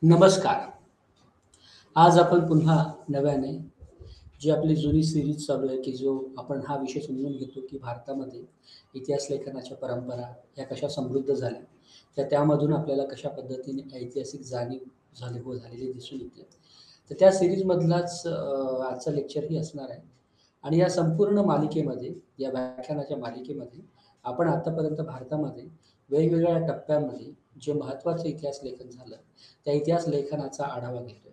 नमस्कार. आज आपण पुन्हा नव्याने जी आपली जुनी सीरीज चालू आहे, की जो आपण हा विषय समजून घेतो, की भारतामध्ये इतिहास लेखनाच्या परंपरा या कशा समृद्ध झाल्या, त्यामधून आपल्याला कशा पद्धतीने ऐतिहासिक जाणीव झालेली दिसून येते. तर त्या सीरीजमधलाच आजचा लेक्चरही असणार आहे. आणि या संपूर्ण मालिकेमध्ये, या व्याख्यानाच्या मालिकेमध्ये आपण आतापर्यंत भारतामध्ये वेगवेगळ्या टप्प्यांमध्ये जे महत्त्वाचं इतिहास लेखन झालं, त्या इतिहास लेखनाचा आढावा घेतोय.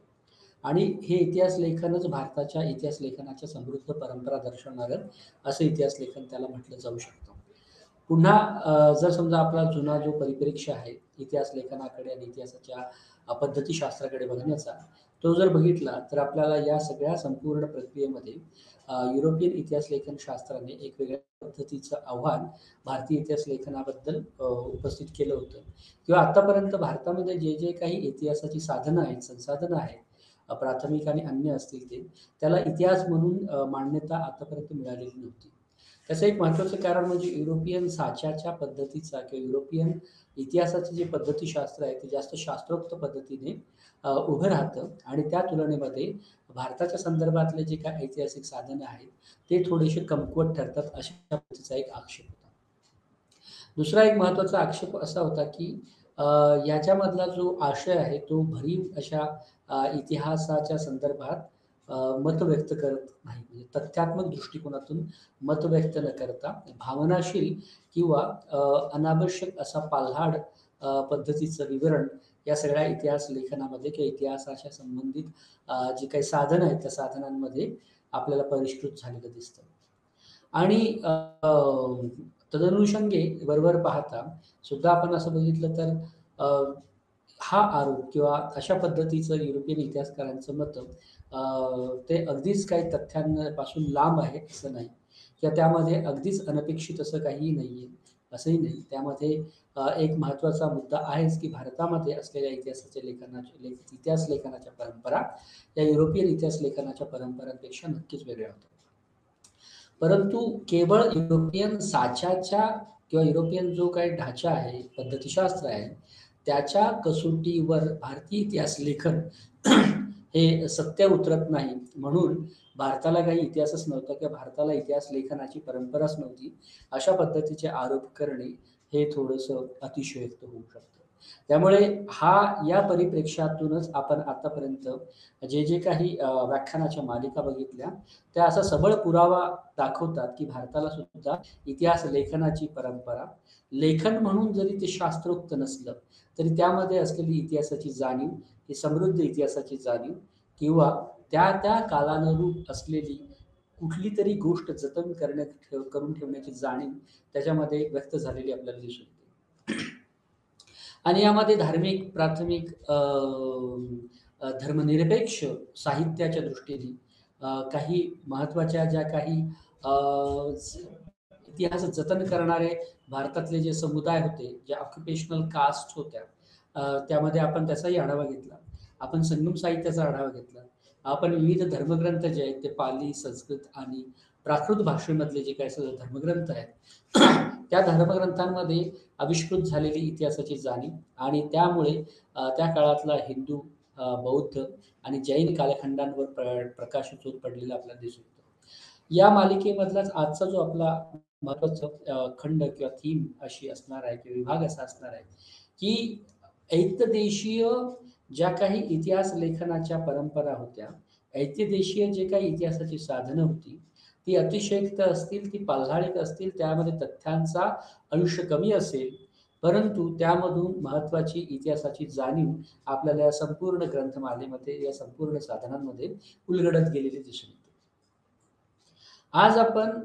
आणि हे इतिहास लेखनच भारताच्या इतिहास लेखनाच्या समृद्ध परंपरा दर्शवणारं असं इतिहास लेखन त्याला म्हटलं जाऊ शकतं. पुन्हा जर समजा आपला जुना जो परिप्रेक्ष्य आहे इतिहास लेखनाकडे आणि इतिहासाच्या पद्धतीशास्त्राकडे बघण्याचा, तो जर बघितला तर आपल्याला या सगळ्या संपूर्ण प्रक्रियेमध्ये युरोपियन इतिहास लेखन शास्त्राने एक वेगळ्या पद्धतीचं आव्हान भारतीय इतिहास लेखनाबद्दल उपस्थित केलं होतं किंवा आत्तापर्यंत भारतामध्ये जे काही इतिहासाची साधनं आहेत, संसाधनं आहेत, प्राथमिक आणि अन्य असतील ते, त्याला इतिहास म्हणून मान्यता आतापर्यंत मिळालेली नव्हती. त्याचं एक महत्त्वाचं कारण म्हणजे युरोपियन साच्याच्या पद्धतीचा किंवा युरोपियन इतिहासाचं जे पद्धतीशास्त्र आहे, ते जास्त शास्त्रोक्त पद्धतीने उभं राहतं आणि त्या तुलनेमध्ये भारताच्या संदर्भातले जे काही ऐतिहासिक साधनं आहेत, ते थोडेसे कमकुवत ठरतात, अशा पद्धतीचा एक आक्षेप होता. दुसरा एक महत्त्वाचा आक्षेप असा होता, की अ, याच्यामधला जो आशय आहे, तो भरीव अशा इतिहासाच्या संदर्भात मत व्यक्त करत नाही. म्हणजे तथ्यात्मक दृष्टिकोनातून मत व्यक्त न करता भावनाशील किंवा अनावश्यक असा पाल्हाड पद्धतीचं विवरण या सगळ्या इतिहास लेखनामध्ये किंवा इतिहासाच्या संबंधित जी काही साधनं आहेत, त्या साधनांमध्ये आपल्याला परिष्कृत झालेलं दिसतं. आणि तदनुषंगे वरवर पाहता सुद्धा आपण असं बघितलं तर अ, हा आरोप किंवा अशा पद्धतीचं युरोपियन इतिहासकारांचं मत ते अगदीच काही तथ्यांपासून लांब आहे असं नाही किंवा त्यामध्ये अगदीच अनपेक्षित असं काहीही नाहीये, असंही नाही. त्यामध्ये एक महत्त्वाचा मुद्दा आहेच, की भारतामध्ये असलेल्या इतिहास लेखनाच्या परंपरा या युरोपियन इतिहास लेखनाच्या परंपरांपेक्षा नक्कीच वेगळ्या होत्या. परंतु केवळ युरोपियन साच्याच्या किंवा युरोपियन जो काही ढाचा आहे, पद्धतीशास्त्र आहे, त्याच्या कसोटीवर भारतीय इतिहास लेखन हे सत्य उतरत नाही. म्हणून भारताला काही इतिहासच नव्हता किंवा भारताला इतिहास लेखनाची परंपराच नव्हती. अशा पद्धतीचे आरोप करणे हे थोडंसं अतिशयोक्त होऊ शकतं. त्यामुळे या परिप्रेक्ष्यातूनच आपण आतापर्यंत जे काही व्याख्यानाच्या मालिका बघितल्या, त्या असा सबळ पुरावा दाखवतात, की भारताला सुद्धा इतिहास लेखनाची परंपरा, लेखन म्हणून जरी ते शास्त्रोक्त नसलं, तरी त्यामध्ये असलेली इतिहासाची जाणीव, ही समृद्ध इतिहासाची जाणीव किंवा त्या कालानुरूप असलेली कुठलीतरी गोष्ट जतन करून ठेवण्याची जाणीव त्याच्यामध्ये व्यक्त झालेली आपल्याला दिसून येते. आणि यामध्ये धार्मिक, प्राथमिक, धर्मनिरपेक्ष साहित्याच्या दृष्टीने काही महत्त्वाच्या ज्या काही अ, ज इतिहास जतन करणारे भारतातले जे समुदाय होते, ज्या ऑक्युपेशनल कास्ट होत्या, त्यामध्ये आपण त्याचाही आढावा घेतला. आपण संगम साहित्याचा आढावा घेतला. आपण विविध धर्मग्रंथ जे आहेत, ते पाली, संस्कृत आणि प्राकृत भाषेमधले जे काही धर्मग्रंथ आहेत, त्या धर्मग्रंथांमध्ये आविष्कृत झालेली इतिहासाची जाणीव आणि त्यामुळे त्या काळातला हिंदू, बौद्ध आणि जैन कालखंडांवर प्रकाशझोत पडलेला आपल्याला दिसून येतो. या मालिकेमधलाच आजचा जो आपला महत्त्वाचा खंड किंवा थीम अशी असणार आहे किंवा विभाग असा असणार आहे, की ऐक्यदेशीय ज्या काही इतिहास लेखनाच्या परंपरा होत्या, ऐक्यदेशीय जे काही इतिहासाची साधनं होती, ती अतिशयोक्त असतील, ती पाल्हाळिक असतील, त्यामध्ये तथ्यांचा अंश कमी असेल, परंतु त्यामधून महत्त्वाची इतिहासाची जाणीव आपल्याला या संपूर्ण ग्रंथमालेमध्ये, या संपूर्ण साधनांमध्ये उलगडत गेलेली दिसून येते. आज आपण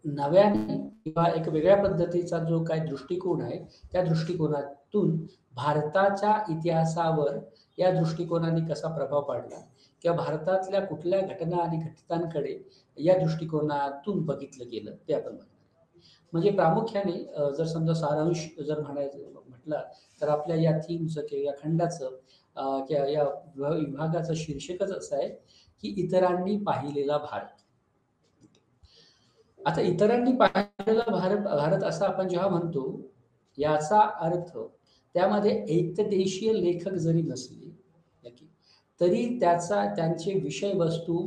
नव्याने किंवा एक वेगळ्या पद्धतीचा जो काही दृष्टिकोन आहे, त्या दृष्टिकोनातून भारताच्या इतिहासावर या दृष्टिकोनाने कसा प्रभाव पाडला किंवा भारतातल्या कुठल्या घटना आणि घटितांकडे या दृष्टिकोनातून बघितलं गेलं, ते आपण बघणार. म्हणजे प्रामुख्याने जर समजा सारांश जर म्हटला, तर आपल्या या थीमचं किंवा या खंडाचं किंवा या विभागाचं शीर्षकच असं आहे, की इतरांनी पाहिलेला भारत. आता इतरांनी पाहिलेला भारत भारत असं आपण जेव्हा म्हणतो, याचा अर्थ त्यामध्ये एकदेशीय लेखक जरी नसले, तरी त्यांचे विषयवस्तू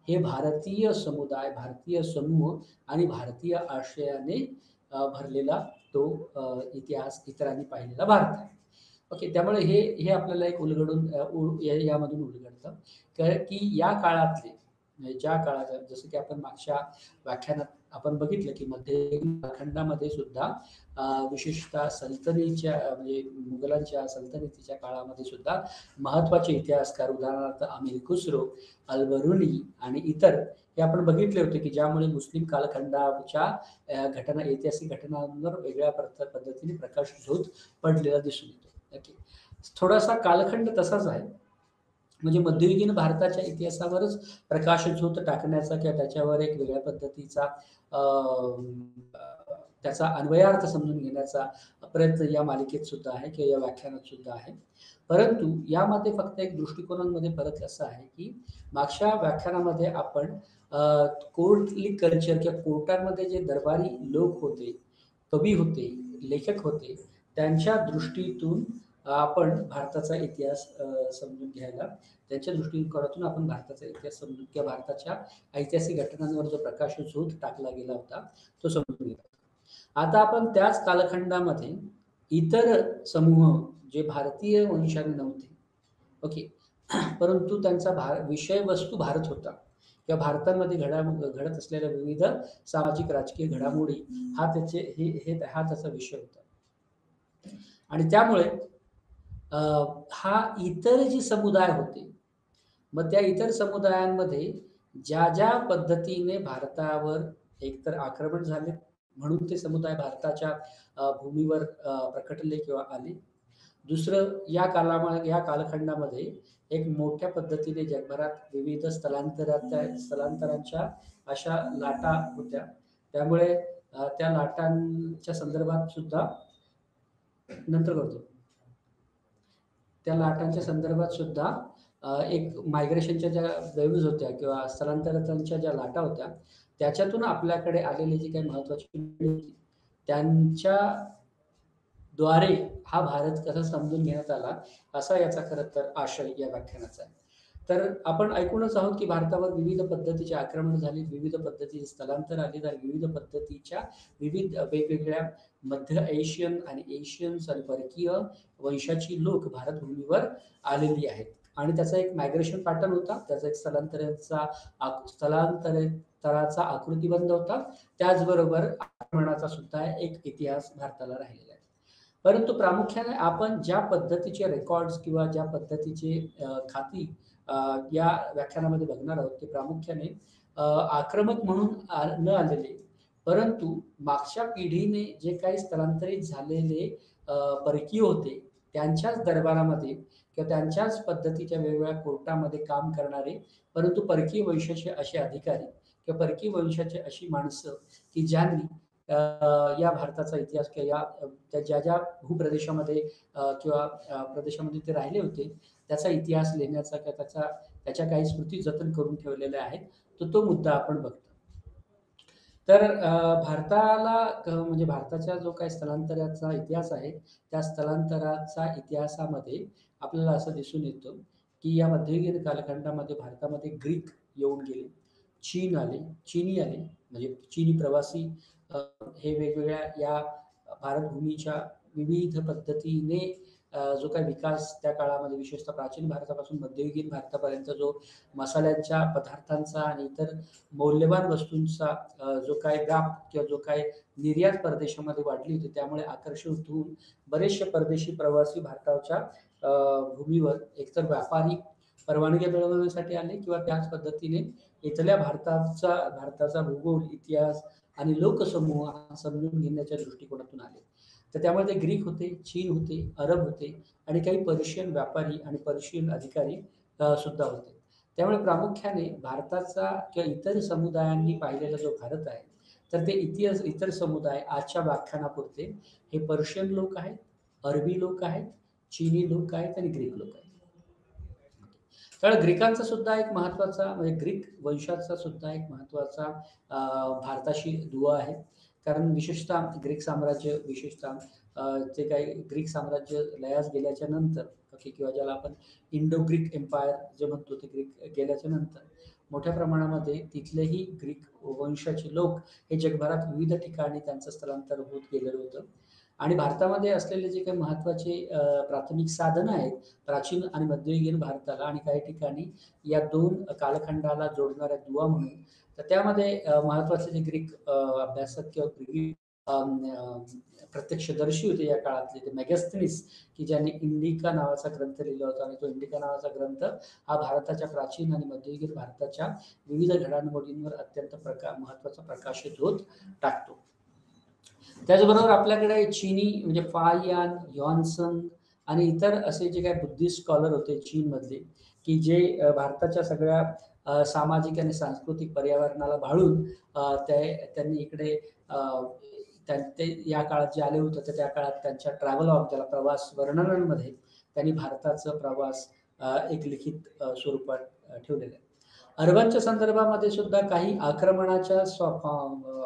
हे भारतीय समुदाय, भारतीय समूह आणि भारतीय आशयाने भरलेला तो इतिहास इतरांनी पाहिलेला भारत आहे. ओके. त्यामुळे हे हे आपल्याला एक उलगडून यामधून उलगडतं की या काळातले म्हणजे ज्या काळात जसं की आपण मागच्या व्याख्यानात आपण बघितलं की मध्ययुगीन कालखंडामध्ये सुद्धा विशेषतः सल्तनतीच्या म्हणजे मुघलांच्या सल्तनतीच्या काळामध्ये सुद्धा महत्त्वाचे इतिहासकार उदाहरणार्थ अमीर खुसरो, अल-बरुनी आणि इतर हे आपण बघितले होते की ज्यामुळे मुस्लिम कालखंडाच्या घटना ऐतिहासिक घटनांवर वेगळ्या पद्धतीने प्रकाशझोत पडलेला दिसून येतो. ओके. थोडासा कालखंड तसाच आहे. म्हणजे मध्ययुगीन भारताच्या इतिहासावरच प्रकाशझोत टाकण्याचा किंवा त्याच्यावर एक वेगळ्या पद्धतीचा त्याचा अन्वयार्थ समजून घेण्याचा प्रयत्न या मालिकेत सुद्धा आहे किंवा या व्याख्यानात सुद्धा आहे. परंतु यामध्ये फक्त एक दृष्टिकोनांमध्ये फरक असा आहे की मागच्या व्याख्यानामध्ये आपण कोर्टली कल्चर किंवा कोर्टांमध्ये जे दरबारी लोक होते, कवी होते, लेखक होते, त्यांच्या दृष्टीतून आपण भारताचा इतिहास समजून घ्यायला त्यांच्या दृष्टिकोनातून आपण भारताचा इतिहास समजून किंवा भारताच्या ऐतिहासिक घटनांवर जो प्रकाशझोत टाकला गेला होता तो समजून घेतला. आता आपण त्याच कालखंडामध्ये इतर समूह जे भारतीय वंशाने नव्हते, ओके, परंतु त्यांचा विषयवस्तू भारत होता किंवा भारतामध्ये घडत असलेल्या विविध सामाजिक राजकीय घडामोडी हा त्याचा विषय होता. आणि त्यामुळे हा इतर जे समुदाय होते, मग त्या इतर समुदायांमध्ये ज्या पद्धतीने भारतावर एकतर आक्रमण झाले म्हणून ते समुदाय भारताच्या भूमीवर प्रकटले किंवा आले. दुसरं या कालखंडामध्ये एक मोठ्या पद्धतीने जगभरात विविध स्थलांतरांच्या अशा लाटा होत्या. त्यामुळे त्या लाटांच्या संदर्भात सुद्धा नंतर करतो. त्या लाटांच्या संदर्भात सुद्धा एक मायग्रेशनच्या ज्या वेव्हज होत्या किंवा स्थलांतरांच्या ज्या लाटा होत्या, त्याच्यातून आपल्याकडे आलेली जी काही महत्त्वाची पिढी होती, त्यांच्याद्वारे हा भारत कसा समजून घेण्यात आला, असा याचा खरं तर आशय या व्याख्यानाचा आहे. तर आपण ऐकूनच आहोत की भारतावर विविध पद्धतीचे आक्रमण झाली, विविध पद्धतीचे स्थलांतर आले आणि विविध पद्धतीच्या वेगवेगळ्या मध्य एशियन आणि एशियन्स आणि परकीय वंशाची लोक भारत भूमीवर आलेली आहेत. आणि त्याचा एक मायग्रेशन पॅटर्न होता, त्याचा एक स्थलांतराचा आकृतिबंध होता. त्याचबरोबर आक्रमणाचा सुद्धा एक इतिहास भारताला राहिलेला आहे. परंतु प्रामुख्याने आपण ज्या पद्धतीचे रेकॉर्ड्स किंवा ज्या पद्धतीचे खाती या व्याख्यानामध्ये बघणार आहोत ते प्रामुख्याने आक्रमक म्हणून न आलेले, परंतु मागच्या पिढीने जे काही स्थलांतरित झालेले परकीय होते त्यांच्याच दरबारामध्ये किंवा त्यांच्याच पद्धतीच्या वेगवेगळ्या कोर्टामध्ये काम करणारे, परंतु परकीय वंशाचे असे अधिकारी किंवा परकीय वंशाचे अशी माणसं की ज्यांनी या भारताचा इतिहास किंवा ज्या भूप्रदेशामध्ये किंवा प्रदेशामध्ये ते राहिले होते त्याचा इतिहास लिहिण्याचा किंवा त्याच्या काही स्मृती जतन करून ठेवलेल्या आहेत, तो मुद्दा आपण बघतो. तर भारताला म्हणजे भारताच्या जो काही स्थलांतराचा इतिहास आहे, त्या स्थलांतराचा इतिहासामध्ये आपल्याला असं दिसून येतं की या मध्ययुगीन कालखंडामध्ये भारतामध्ये ग्रीक येऊन गेले, चीनी आले म्हणजे चीनी प्रवासी हे वेगवेगळ्या या भारतभूमीच्या विविध पद्धतीने जो काही विकास त्या काळामध्ये विशेषतः प्राचीन भारतापासून मध्ययुगीन भारतापर्यंत जो मसाल्यांच्या पदार्थांचा आणि इतर मौल्यवान वस्तूंचा जो काही व्याप किंवा जो काही निर्यात परदेशामध्ये वाढली होती, त्यामुळे आकर्षित होऊन बरेचसे परदेशी प्रवासी भारताच्या भूमीवर एकतर व्यापारी परवानग्या मिळवण्यासाठी आले किंवा त्याच पद्धतीने इथल्या भारताचा भूगोल, इतिहास आणि लोकसमूह समजून घेण्याच्या दृष्टिकोनातून आले. तर त्यामुळे ते ग्रीक होते, चीन होते, अरब होते आणि काही पर्शियन व्यापारी आणि पर्शियन अधिकारी सुद्धा होते. त्यामुळे प्रामुख्याने भारताचा किंवा इतर समुदायांनी पाहिलेला जो भारत आहे, तर ते इतर समुदाय आजच्या व्याख्यानापुरते हे पर्शियन लोक आहेत, अरबी लोक आहेत, चीनी लोक आहेत आणि ग्रीक लोक आहेत. तर ग्रीकांचा सुद्धा एक महत्त्वाचा म्हणजे ग्रीक वंशाचा सुद्धा एक महत्त्वाचा भारताशी दुवा आहे. कारण विशेषतः ग्रीक साम्राज्य विशेषतः जे काही ग्रीक साम्राज्य लयास गेल्याच्या नंतर, ओके, किंवा ज्याला आपण इंडो ग्रीक एम्पायर जे म्हणतो, ते ग्रीक गेल्याच्या नंतर मोठ्या प्रमाणामध्ये तिथलेही ग्रीक वंशाचे लोक हे जगभरात विविध ठिकाणी त्यांचं स्थलांतर होत गेलेलं होतं. आणि भारतामध्ये असलेले जे काही महत्त्वाचे प्राथमिक साधनं आहेत प्राचीन आणि मध्ययुगीन भारताला आणि काही ठिकाणी या दोन कालखंडाला जोडणाऱ्या दुवा म्हणून, तर त्यामध्ये महत्त्वाचे जे ग्रीक अभ्यासक किंवा ग्रीक प्रत्यक्षदर्शी होते या काळातले, ते मेगस्थनीस, की ज्यांनी इंडिका नावाचा ग्रंथ लिहिला होता. आणि तो इंडिका नावाचा ग्रंथ हा भारताच्या प्राचीन आणि मध्ययुगीन भारताच्या विविध घडामोडींवर अत्यंत महत्त्वाचा प्रकाशित होत टाकतो. त्याचबरोबर आपल्याकडे चीनी म्हणजे फाहियान, ह्युआनसंग आणि इतर असे जे काही बुद्धिस्ट स्कॉलर होते चीनमधले, की जे भारताच्या सगळ्या सामाजिक आणि सांस्कृतिक पर्यावरणाला भाळून त्यांनी इकडे ते या काळात जे आले होते, तर त्या काळात त्यांच्या ट्रॅव्हलॉग, ज्याला प्रवास वर्णनांमध्ये त्यांनी भारताचा प्रवास एक लिखित स्वरूपात ठेवलेला आहे. अरबांच्या संदर्भामध्ये सुद्धा काही आक्रमणाच्या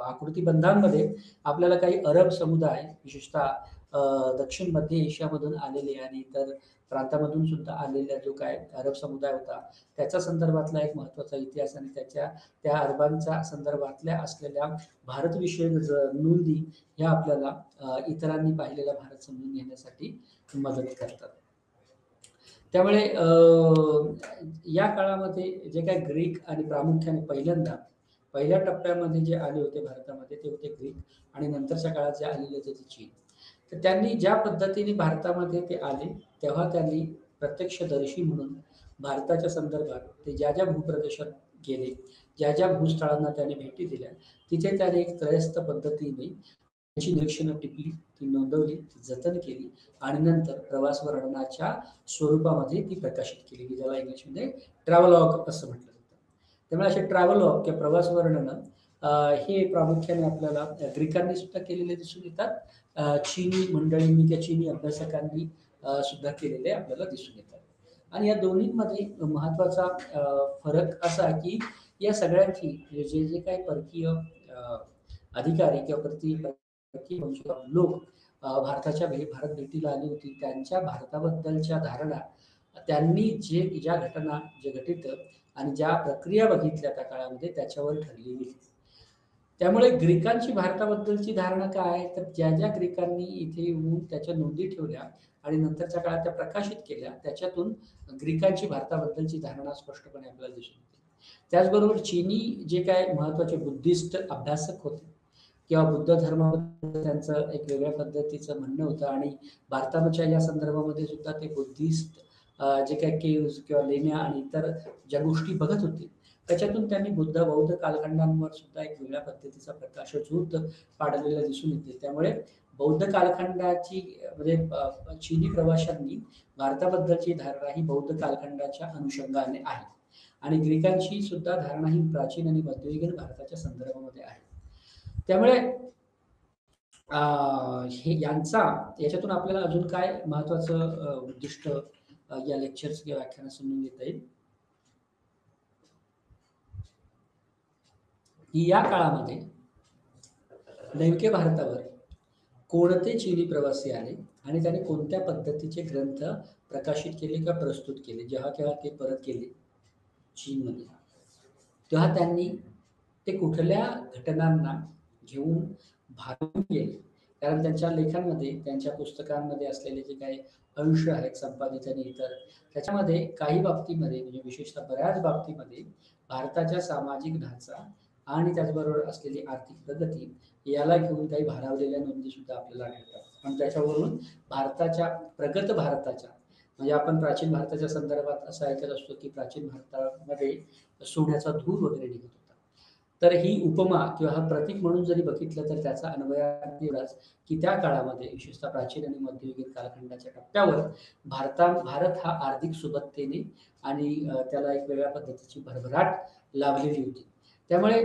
आकृतिबंधांमध्ये आपल्याला काही अरब समुदाय, विशेषतः दक्षिण मध्य एशियामधून आलेले आणि इतर प्रांतामधून सुद्धा आलेला जो काय अरब समुदाय होता, त्याच्या संदर्भातला एक महत्त्वाचा इतिहास आणि त्या अरबांच्या संदर्भातल्या असलेल्या भारतविषयक नोंदी ह्या आपल्याला इतरांनी पाहिलेला भारत समजून घेण्यासाठी मदत करतात. त्यामुळे या काळामध्ये जे काही ग्रीक आणि प्रामुख्याने पहिल्या टप्प्यामध्ये जे आले होते भारतामध्ये, ते होते ग्रीक, आणि नंतरच्या काळात जे आलेले होते ते चीन. तर त्यांनी ज्या पद्धतीने भारतामध्ये ते आले, तेव्हा त्यांनी प्रत्यक्षदर्शी म्हणून भारताच्या संदर्भात ते ज्या भूप्रदेशात गेले, ज्या भूस्थळांना त्यांनी भेटी दिल्या, तिथे त्याने एक त्रयस्थ पद्धतीने त्याची निरीक्षणं टिपली, ती नोंदवली, ती जतन केली आणि नंतर प्रवास वर्णनाच्या स्वरूपामध्ये ती प्रकाशित केली, की ज्याला इंग्लिशमध्ये ट्रॅव्हलॉग असं म्हटलं जातं. त्यामुळे असे ट्रॅव्हलॉग किंवा प्रवास वर्णनं हे प्रामुख्याने आपल्याला ग्रीकांनी सुद्धा केलेले दिसून येतात, चीनी मंडळींनी किंवा चीनी अभ्यासकांनी सुद्धा केलेले आपल्याला दिसून येतात. आणि या दोन्हींमध्ये महत्त्वाचा फरक असा की या सगळ्यांची जे काही परकीय अधिकारी किंवा परकीय लोक भारत भेटीला आली होती, त्यांच्या भारताबद्दलच्या धारणा, त्यांनी ज्या घटना जे घटित आणि ज्या प्रक्रिया बघितल्या त्या काळामध्ये, त्याच्यावर ठरलेली होती. त्यामुळे ग्रीकांची भारताबद्दलची धारणा काय, तर ज्या ग्रीकांनी इथे येऊन त्याच्या नोंदी ठेवल्या आणि नंतरच्या काळात त्या प्रकाशित केल्या, त्याच्यातून ग्रीकांची भारताबद्दलची धारणा स्पष्टपणे आपल्याला दिसून येते. त्याचबरोबर चीनी जे काय महत्त्वाचे बुद्धिस्ट अभ्यासक होते किंवा बुद्ध धर्माबद्दल त्यांचं एक वेगळ्या पद्धतीचं म्हणणं होतं आणि भारताच्या या संदर्भामध्ये सुद्धा ते बुद्धिस्ट जे काही केव्ज किंवा लेण्या आणि इतर ज्या गोष्टी बघत होते, त्याच्यातून त्यांनी बौद्ध कालखंडांवर सुद्धा एक वेगळ्या पद्धतीचा प्रकाशझोत पाडलेला दिसून येते. त्यामुळे बौद्ध कालखंडाची म्हणजे चीनी प्रवाशांनी भारताबद्दलची धारणा ही बौद्ध कालखंडाच्या अनुषंगाने आहे आणि ग्रीकांची सुद्धा धारणा ही प्राचीन आणि मध्ययुगीन भारताच्या संदर्भामध्ये आहे. त्यामुळे याच्यातून आपल्याला अजून काय महत्वाचं उद्दिष्ट या लेक्चर्स किंवा व्याख्यानात समजून घेता येईल, की या काळामध्ये नेमके भारतावर कोणते चीनी प्रवासी आले आणि त्यांनी कोणत्या पद्धतीचे ग्रंथ प्रकाशित केले किंवा प्रस्तुत केले. जेव्हा केव्हा ते परत गेले चीनमध्ये, तेव्हा त्यांनी ते कुठल्या घटनांना घेऊन भागून गेले, कारण त्यांच्या लेखांमध्ये, त्यांच्या पुस्तकांमध्ये असलेले जे काही अंश आहेत संपादित आणि इतर, त्याच्यामध्ये काही बाबतीमध्ये म्हणजे विशेषतः बऱ्याच बाबतीमध्ये भारताच्या सामाजिक ढाचा आणि त्याचबरोबर असलेली आर्थिक प्रगती याला घेऊन काही भारावलेल्या नोंदी सुद्धा आपल्याला आढळतात. आणि त्याच्यावरून प्रगत भारताच्या म्हणजे आपण प्राचीन भारताच्या संदर्भात असं ऐकत असतो की प्राचीन भारतामध्ये सोन्याचा धूर वगैरे निघत होता. तर ही उपमा किंवा हा प्रतीक म्हणून जरी बघितलं तर त्याचा अन्वय एवढाच की त्या काळामध्ये विशेषतः प्राचीन आणि मध्ययुगीन कालखंडाच्या टप्प्यावर भारत हा आर्थिक सुबत्तेने आणि त्याला एक वेगळ्या पद्धतीची भरभराट लाभलेली होती. त्यामुळे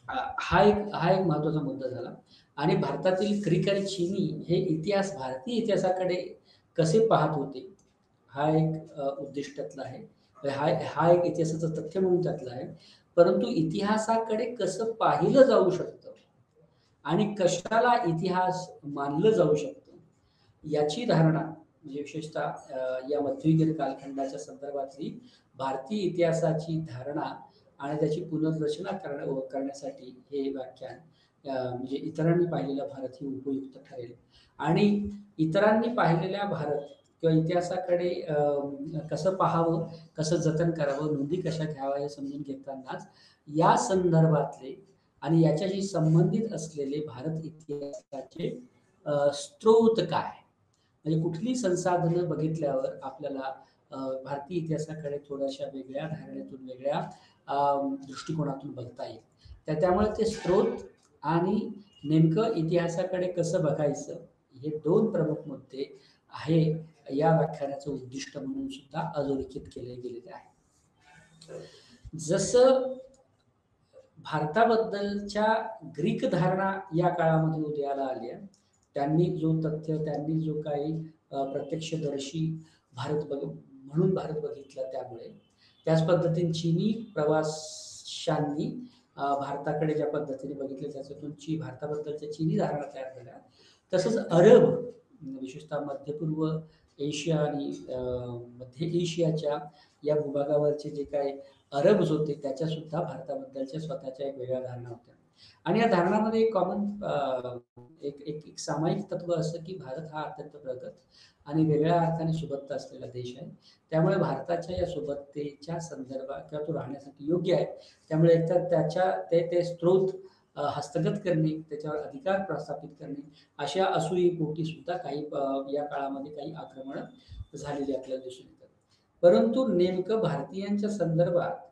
हा एक महत्त्वाचा मुद्दा झाला. आणि भारतातील ग्रीक आणि चीनी हे भारतीय इतिहासाकडे कसे पाहत होते, हा एक उद्दिष्टातला आहे. हा एक इतिहासाचं तथ्य म्हणून त्यातला आहे. परंतु इतिहासाकडे कसं पाहिलं जाऊ शकतं आणि कशाला इतिहास मानलं जाऊ शकतं, याची धारणा म्हणजे विशेषतः या मध्ययुगीन कालखंडाच्या संदर्भातली भारतीय इतिहासाची धारणा आणि त्याची पुनर्रचना करण्यासाठी हे व्याख्यान म्हणजे इतरांनी पाहिलेला भारत ही उपयुक्त ठरेल. आणि इतरांनी पाहिलेल्या भारत किंवा इतिहासाकडे कसं पाहावं, कसं जतन करावं, नोंदी कशा घ्याव्या हे समजून घेतानाच या संदर्भातले आणि याच्याशी संबंधित असलेले भारत इतिहासाचे स्रोत काय? म्हणजे कुठली संसाधनं बघितल्यावर आपल्याला भारतीय इतिहासाकडे थोड्याशा वेगळ्या धारणेतून, वेगळ्या दृष्टिकोनातून बघता येईल. त्यामुळे ते स्रोत आणि नेमकं इतिहासाकडे कसं बघायचं, हे 2 प्रमुख मुद्दे आहे या व्याख्यानाचं उद्दिष्ट म्हणून सुद्धा अधोरेखित केले गेलेले आहे. जसं भारताबद्दलच्या ग्रीक धारणा या काळामध्ये उदयाला आल्या, त्यांनी जो काही प्रत्यक्षदर्शी म्हणून भारत बघितला त्यामुळे, त्याच पद्धतीने चीनी प्रवाशांनी भारताकडे ज्या पद्धतीने बघितले त्याच्यातून भारताबद्दलच्या चीनी धारणा तयार झाल्या. तसंच अरब, विशेषतः मध्यपूर्व एशिया आणि मध्य एशियाच्या या भूभागावरचे जे काही अरब्स होते त्याच्या सुद्धा भारताबद्दलच्या स्वतःच्या एक वेगळ्या धारणा होत्या. आणि या धारणामध्ये एक एक सामायिक तत्व असं की भारत हा अत्यंत प्रगत आणि वेगळ्या अर्थाने सुबत्ता असलेला देश आहे. त्यामुळे भारताच्या या सुबत्तेच्या संदर्भात किंवा तो राहण्यासाठी योग्य आहे. त्यामुळे एकतर ते स्रोत हस्तगत करणे, त्याच्यावर अधिकार प्रस्थापित करणे, अशा असूयेपोटी सुद्धा काही या काळामध्ये काही आक्रमणं झालेली आपल्याला दिसून येतात. परंतु नेमकं भारतीयांच्या संदर्भात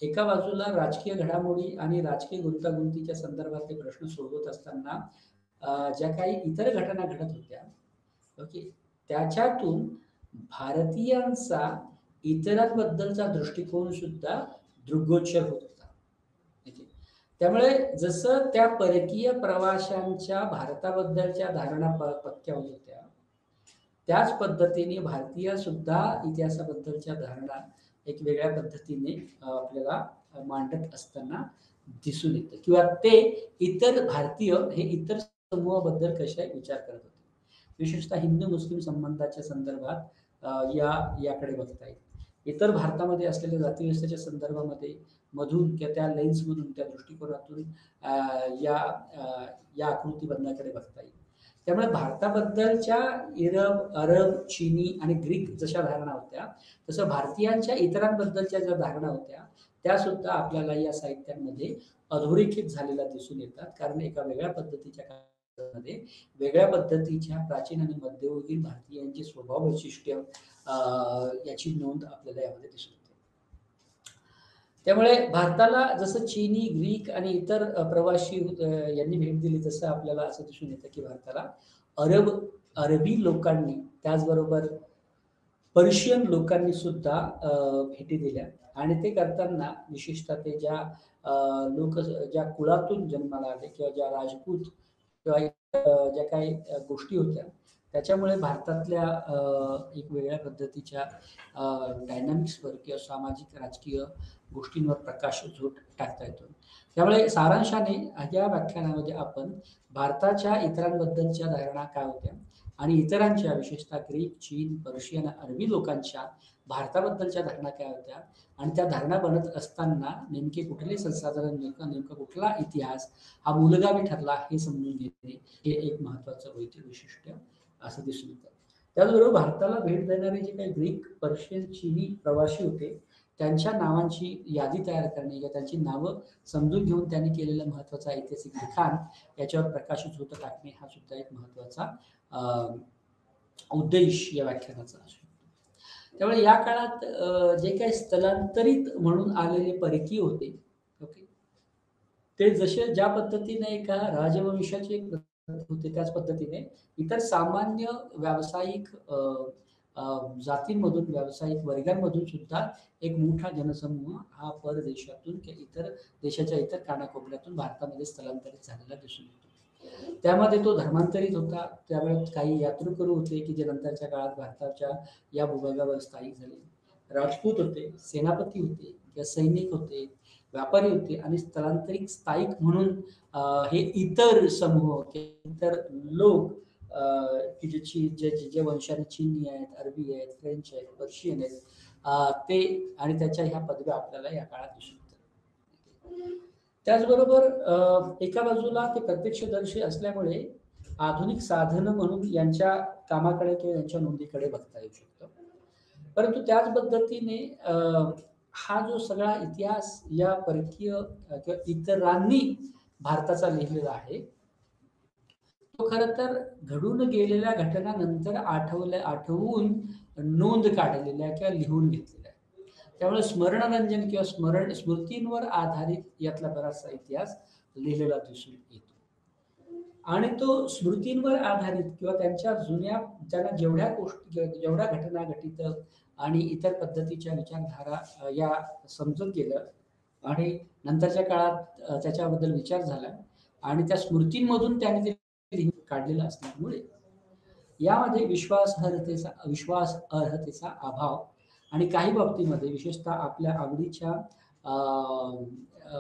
एका बाजूला राजकीय घडामोडी आणि राजकीय गुंतागुंतीच्या संदर्भातले प्रश्न सोडवत असताना ज्या काही इतर घटना घडत होत्या, ओके, त्याच्यातून भारतीयांचा इतरांबद्दलचा दृष्टिकोन सुद्धा दृग्गोचर होत होता. त्यामुळे जसं त्या परकीय प्रवाशांच्या भारताबद्दलच्या धारणा पक्क्या होत होत्या, त्याच पद्धतीने भारतीय सुद्धा इतिहासाबद्दलच्या धारणा एक वेगळ्या पद्धतीने आपल्याला मांडत असताना दिसून येतं किंवा ते इतर भारतीय हे इतर समूहाबद्दल कशा विचार करत होते. विशेषतः हिंदू मुस्लिम संबंधाच्या संदर्भात याकडे बघता येईल. इतर भारतामध्ये असलेल्या जातीव्यवस्थेच्या संदर्भामध्ये मधून किंवा त्या लेन्समधून, त्या दृष्टिकोनातून या आकृतीबंधाकडे बघता येईल. त्यामुळे भारताबद्दलच्या अरब, चीनी आणि ग्रीक जशा धारणा होत्या, तसं भारतीयांच्या इतरांबद्दलच्या ज्या धारणा होत्या त्या सुद्धा आपल्याला या साहित्यांमध्ये अधोरेखित झालेल्या दिसून येतात. कारण एका वेगळ्या पद्धतीच्या काळामध्ये वेगळ्या पद्धतीच्या प्राचीन आणि मध्ययुगीन भारतीयांची स्वभाव वैशिष्ट्य याची नोंद आपल्याला यामध्ये दिसून येते. त्यामुळे भारताला जसं चीनी, ग्रीक आणि इतर प्रवासी यांनी भेट दिली, तसं आपल्याला असं दिसून येतं की भारताला अरबी लोकांनी, त्याचबरोबर पर्शियन लोकांनी सुद्धा भेटी दिल्या. आणि ते करताना विशेषतः ते ज्या कुळातून जन्माला आले किंवा ज्या राजपूत किंवा ज्या काही गोष्टी होत्या, त्याच्यामुळे भारतातल्या एक वेगळ्या पद्धतीच्या डायनामिक्सवर किंवा सामाजिक राजकीय गोष्टींवर प्रकाश टाकता येतो. त्यामुळे सारांशाने या व्याख्यानामध्ये आपण भारताच्या इतरांबद्दलच्या धारणा काय होत्या आणि इतरांच्या, विशेषतः ग्रीक, चीन, पर्शियन, अरबी लोकांच्या भारताबद्दलच्या धारणा काय होत्या आणि त्या धारणा बनत असताना नेमके कुठले संसाधन, नेमका कुठला इतिहास हा मूलगामी ठरला हे समजून घेणे हे एक महत्त्वाचं वैशिष्ट्य असं दिसून येतं. त्याचबरोबर भारताला भेट देणारे जे काही ग्रीक, पर्शियन, चीनी प्रवासी होते त्यांच्या नावांची यादी तयार करणे किंवा त्यांची नावं समजून घेऊन त्यांनी केलेलं महत्त्वाचं ऐतिहासिक लिखाण याच्यावर प्रकाशित होतं टाकणे हा सुद्धा एक महत्त्वाचा उद्देश या व्याख्यानाचा असतो. त्यामुळे या काळात जे काही स्थलांतरित म्हणून आलेले परकीय होते, ओके, ते जसे ज्या पद्धतीने एका राजवंशाचे होते त्याच पद्धतीने इतर सामान्य व्यावसायिक जातींमधून, व्यावसायिक वर्गांमधून सुद्धा एक मोठा जनसमूह हा परदेशातून किंवा इतर देशाच्या इतर कानाकोपऱ्यातून भारतामध्ये स्थलांतरित झालेला दिसून येतो. त्यामध्ये तो धर्मांतरित होता, त्यामुळे काही यात्रेकरू होते की जे नंतरच्या काळात भारताच्या या भूभागावर स्थायिक झाले. राजपूत होते, सेनापती होते किंवा सैनिक होते, व्यापारी होते आणि स्थलांतरित स्थायिक म्हणून हे इतर समूह, इतर लोक की जे वंशाने चीनी आहेत, अरबी आहेत, फ्रेंच आहेत, पर्शियन आहेत, ते आणि त्याच्या ह्या पदव्या आपल्याला या काळात दिसून येतात. त्याचबरोबर एका बाजूला ते प्रत्यक्षदर्शी असल्यामुळे आधुनिक साधनं म्हणून यांच्या कामाकडे किंवा यांच्या नोंदीकडे बघता येऊ शकतं. परंतु त्याच पद्धतीने हा जो सगळा इतिहास या परकीय किंवा इतरांनी भारताचा लिहिलेला आहे, तो खरं तर घडून गेलेल्या घटनांनंतर आठवून नोंद काढलेल्या किंवा लिहून घेतलेल्या आहे. त्यामुळे स्मरणरंजन किंवा स्मृतींवर आधारित यातला बराचसा इतिहास लिहिलेला दिसून येतो. आणि तो स्मृतींवर आधारित किंवा त्यांच्या जुन्या त्यांना जेवढ्या गोष्टी जेवढ्या घटना घटित आणि इतर पद्धतीच्या विचारधारा या समजून गेलं आणि नंतरच्या काळात त्याच्याबद्दल विचार झाला आणि त्या स्मृतींमधून त्याने ते काढलेलं असल्यामुळे यामध्ये विश्वासार्हतेचा अभाव आणि काही बाबतीमध्ये विशेषतः आपल्या आवडीच्या अ, अ,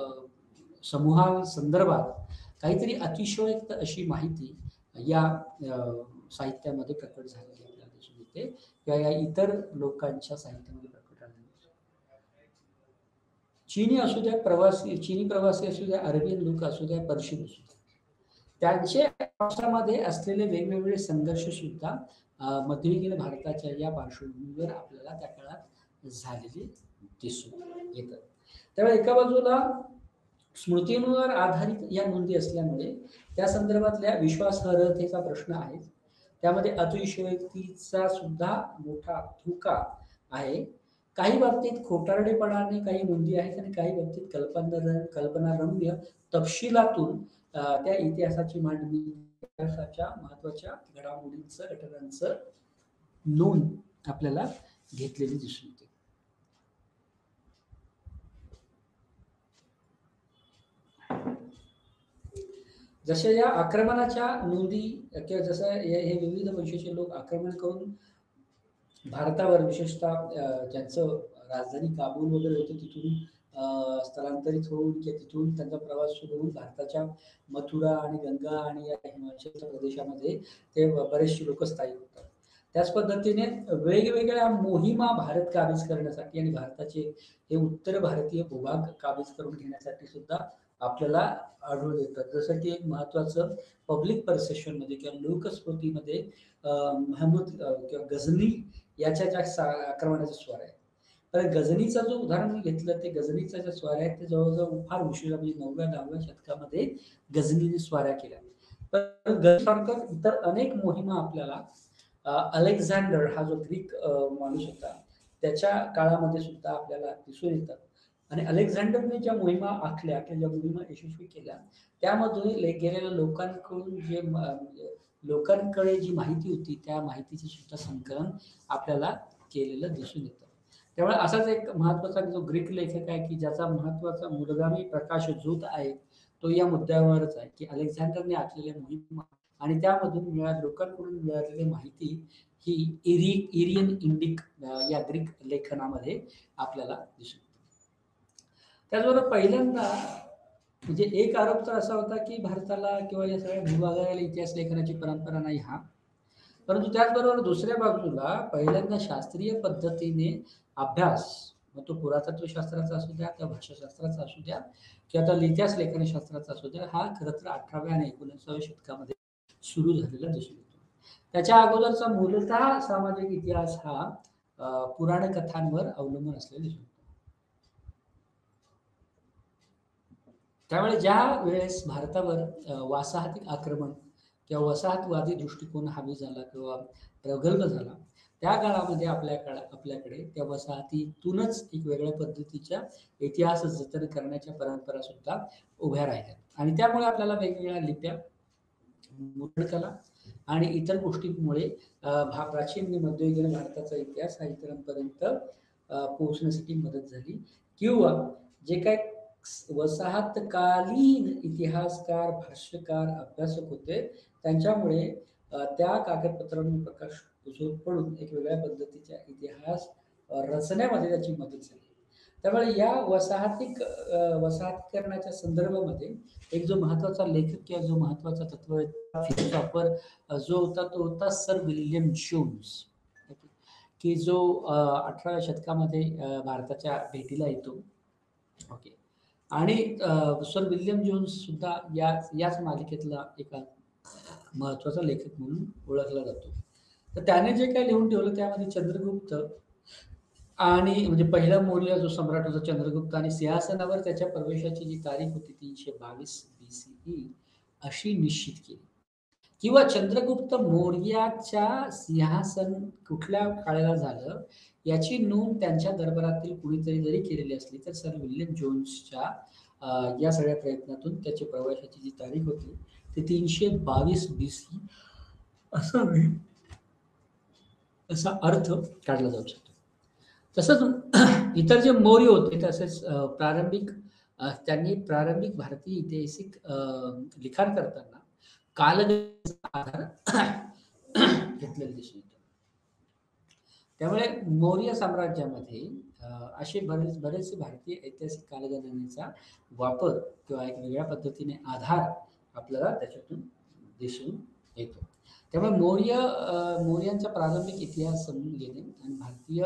समूहासंदर्भात काहीतरी अतिशयोक्त अशी माहिती या साहित्यामध्ये प्रकट झालेली आपल्याला दिसून येते किंवा या इतर लोकांच्या साहित्यामध्ये प्रकट झालेली दिसून येते. चीनी प्रवासी असू द्या, अरेबियन लोक असू द्या, पर्शियन असू द्या. त्यांचे आयुष्यामध्ये असलेले वेगवेगळे संघर्ष सुद्धा मध्ययुगीन भारताच्या या पार्श्वभूमीवर आपल्याला त्या काळात झालेले दिसून येतात. त्यामुळे एका बाजूला स्मृतींवर आधारित या नोंदी असल्यामुळे त्या संदर्भातल्या विश्वासार्हतेचा प्रश्न आहे. त्यामध्ये अतिशयोक्तीचा सुद्धा मोठा धोका आहे. काही बाबतीत खोटारडेपणाने काही नोंदी आहेत आणि काही बाबतीत कल्पनारम्य तपशिलातून त्या इतिहासाची मांडणी, इतिहासाच्या महत्वाच्या घटनांचं नोंद आपल्याला घेतलेली दिसून येते. जशा या आक्रमणाच्या नोंदी किंवा जसं हे विविध वंशाचे लोक आक्रमण करून भारतावर विशेषतः ज्यांचं राजधानी काबूल वगैरे होते तिथून स्थलांतरित होऊन किंवा तिथून त्यांचा प्रवास सुरू होऊन भारताच्या मथुरा आणि गंगा आणि या हिमाचलच्या प्रदेशामध्ये ते बरेचसे लोक स्थायिक होतात. त्याच पद्धतीने वेगवेगळ्या मोहिमा भारत काबीज करण्यासाठी आणि भारताचे हे उत्तर भारतीय भूभाग काबीज करून घेण्यासाठी सुद्धा आपल्याला आढळून येतात. जसं की एक महत्वाचं पब्लिक परसेप्शनमध्ये किंवा लोकस्मृतीमध्ये महमूद किंवा गझनी याच्या ज्या आक्रमणाचे स्वार आहे. तर गझनीचं जो उदाहरण मी घेतलं ते गझनीच्या ज्या स्वाऱ्या आहेत ते जवळजवळ फार उशिरा म्हणजे 9व्या-10व्या शतकामध्ये गझनीने स्वाऱ्या केल्या. पण गझनीसारखं इतर अनेक मोहिमा आपल्याला अलेक्झांडर हा जो ग्रीक माणूस होता त्याच्या काळामध्ये सुद्धा आपल्याला दिसून येतात. आणि अलेक्झांडरने ज्या मोहिमा आखल्या किंवा ज्या मोहिमा यशस्वी केल्या त्यामधून गेलेल्या लोकांकडून लोकांकडे जी माहिती होती त्या माहितीचं सुद्धा संकलन आपल्याला केलेलं दिसून येतं. त्यामुळे असाच एक महत्वाचा जो ग्रीक लेखक आहे की ज्याचा महत्वाचा मूलगामी प्रकाश ज्योत आहे तो या मुद्द्यावरच आहे की अलेक्झांडरने आखलेल्या मोहिमा आणि त्यामधून लोकांकडून मिळालेली माहिती ही इरियन इंडिक या ग्रीक लेखनामध्ये आपल्याला दिसून येते. त्याचबरोबर पहिल्यांदा म्हणजे एक आरोप तर असा होता की भारताला किंवा या सगळ्या भूभागाला इतिहास लेखनाची परंपरा नाही हा. परंतु त्याचबरोबर दुसऱ्या बाजूला पहिल्यांदा शास्त्रीय पद्धतीने अभ्यास, मग तो पुरातत्वशास्त्राचा असू द्या, त्या भाषाशास्त्राचा असू द्या किंवा त्या इतिहास लेखनशास्त्राचा असू द्या, हा खरं तर 18व्या आणि 19व्या शतकामध्ये सुरू झालेला दिसून येतो. त्याच्या अगोदरचा मूलतः सामाजिक इतिहास हा पुराण कथांवर अवलंबून असलेला दिसून येतो. त्यामुळे ज्या वेळेस भारतावर वासाहतिक आक्रमण किंवा वसाहतवादी दृष्टिकोन हावी झाला किंवा प्रगल्भ झाला, त्या काळामध्ये आपल्याकडे त्या वसाहतीतूनच एक वेगळ्या पद्धतीच्या इतिहास जतन करण्याच्या परंपरा सुद्धा उभ्या राहिल्या आणि त्यामुळे आपल्याला वेगवेगळ्या लिप्या, मुद्रणकला आणि इतर गोष्टींमुळे प्राचीन आणि मध्ययुगीन भारताचा इतिहास हा इतरांपर्यंत पोहोचण्यासाठी मदत झाली किंवा जे काही वसाहतकालीन इतिहासकार, भाष्यकार, अभ्यासक होते त्यांच्यामुळे त्या कागदपत्रांवर प्रकाश पडून एक वेगळ्या पद्धतीचा इतिहास रचण्यामध्ये त्याची मदत झाली. त्यामुळे या वसाहतीकरणाच्या संदर्भामध्ये एक जो महत्त्वाचा लेखक किंवा जो महत्त्वाचा फिलॉसॉफर जो होता तो होता सर विल्यम जोन्स. ओके. की जो 18व्या शतकामध्ये भारताच्या भेटीला येतो. ओके. आणि सर विल्यम जोन्स सुद्धा याच मालिकेतला एका महत्त्वाचा लेखक म्हणून ओळखला जातो. तर त्याने जे काही लिहून ठेवलं त्यामध्ये चंद्रगुप्त आणि म्हणजे पहिला मौर्य जो सम्राट होता चंद्रगुप्त आणि सिंहासनावर त्याच्या प्रवेशाची जी तारीख होती 322 BCE अशी निश्चित केली. किंवा चंद्रगुप्त मौर्याच्या सिंहासन कुठल्या काळाला झालं याची नोंद त्यांच्या दरबारातील कुणीतरी जरी केलेली असली तर सर विल्यम जोन्सच्या या सगळ्या प्रयत्नातून त्याच्या प्रवेशाची जी तारीख होती ती 322 BC असावी असा अर्थ काढला जाऊ शकतो. तसंच इतर जे मौर्य होते तसेच त्यांनी प्रारंभिक भारतीय ऐतिहासिक लिखाण करताना कालगणनेचा आधार घेतलेला दिसून येतो. त्यामुळे मौर्य साम्राज्यामध्ये असे बरेचसे भारतीय ऐतिहासिक कालगणनेचा वापर किंवा एक वेगळ्या पद्धतीने आधार आपल्याला त्याच्यातून दिसून येतो. त्यामुळे मौर्यांचा प्रारंभिक इतिहास समजून घेणे आणि भारतीय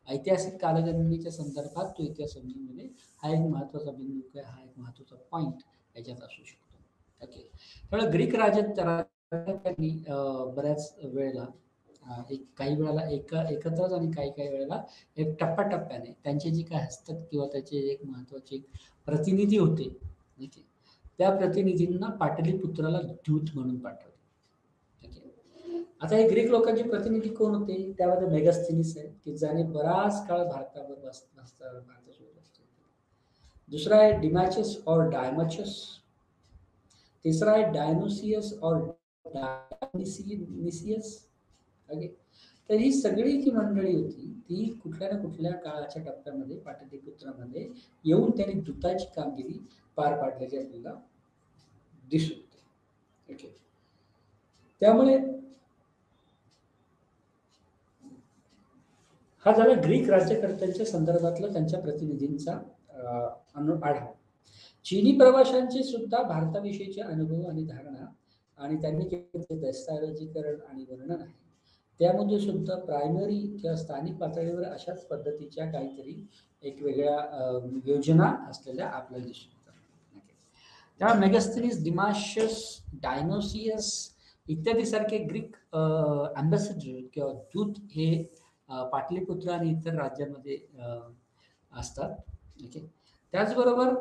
ऐतिहासिक कालगणनेच्या संदर्भात तो इतिहास समजून घेणे हा एक महत्त्वाचा बिंदू किंवा हा एक महत्त्वाचा पॉईंट याच्यात असू शकतो. ओके. त्यामुळे ग्रीक राज्यांनी बऱ्याच वेळेला काही वेळेला एकत्रच आणि काही वेळेला एक टप्प्याटप्प्याने त्यांचे जे काही हस्तक किंवा त्याचे एक महत्त्वाचे प्रतिनिधी होते, ठीक आहे. त्या प्रतिनिधींना पाटलीपुत्राला दूत म्हणून पाठवले. ठीक आहे. आता हे ग्रीक लोकांचे प्रतिनिधी कोण होते? त्यामध्ये मेगास्थेनीस आहे, की ज्याने बराच काळ भारतासोबत असतो. दुसरा आहे डिमॅचस और डायमचस. तिसरा आहे डायनोसियस और डायनिसियस. ओके. तर ही सगळी जी मंडळी होती ती कुठल्या ना कुठल्या काळाच्या टप्प्यामध्ये पाटलीपुत्रामध्ये येऊन त्यांनी दूताची कामगिरी पार पाडल्याची आपल्याला दिसून येते. ओके. त्यामुळे हा झाला ग्रीक राज्यकर्त्यांच्या संदर्भातला त्यांच्या प्रतिनिधींचा आढावा. चीनी प्रवाशांचे सुद्धा भारताविषयीचे अनुभव आणि धारणा आणि त्यांनी केलेले दस्तऐवजीकरण आणि वर्णन आहे. त्यामध्ये सुद्धा प्रायमरी किंवा स्थानिक पातळीवर अशाच पद्धतीच्या काहीतरी एक वेगळ्या योजना असलेल्या आपल्याला दिसून येतात. त्या मेगास्थेनीस, डिमाशियस, डायनोसियस इत्यादी सारखे ग्रीक अँबॅसेडर किंवा दूत हे पाटलीपुत्र आणि इतर राज्यांमध्ये असतात. ओके. त्याचबरोबर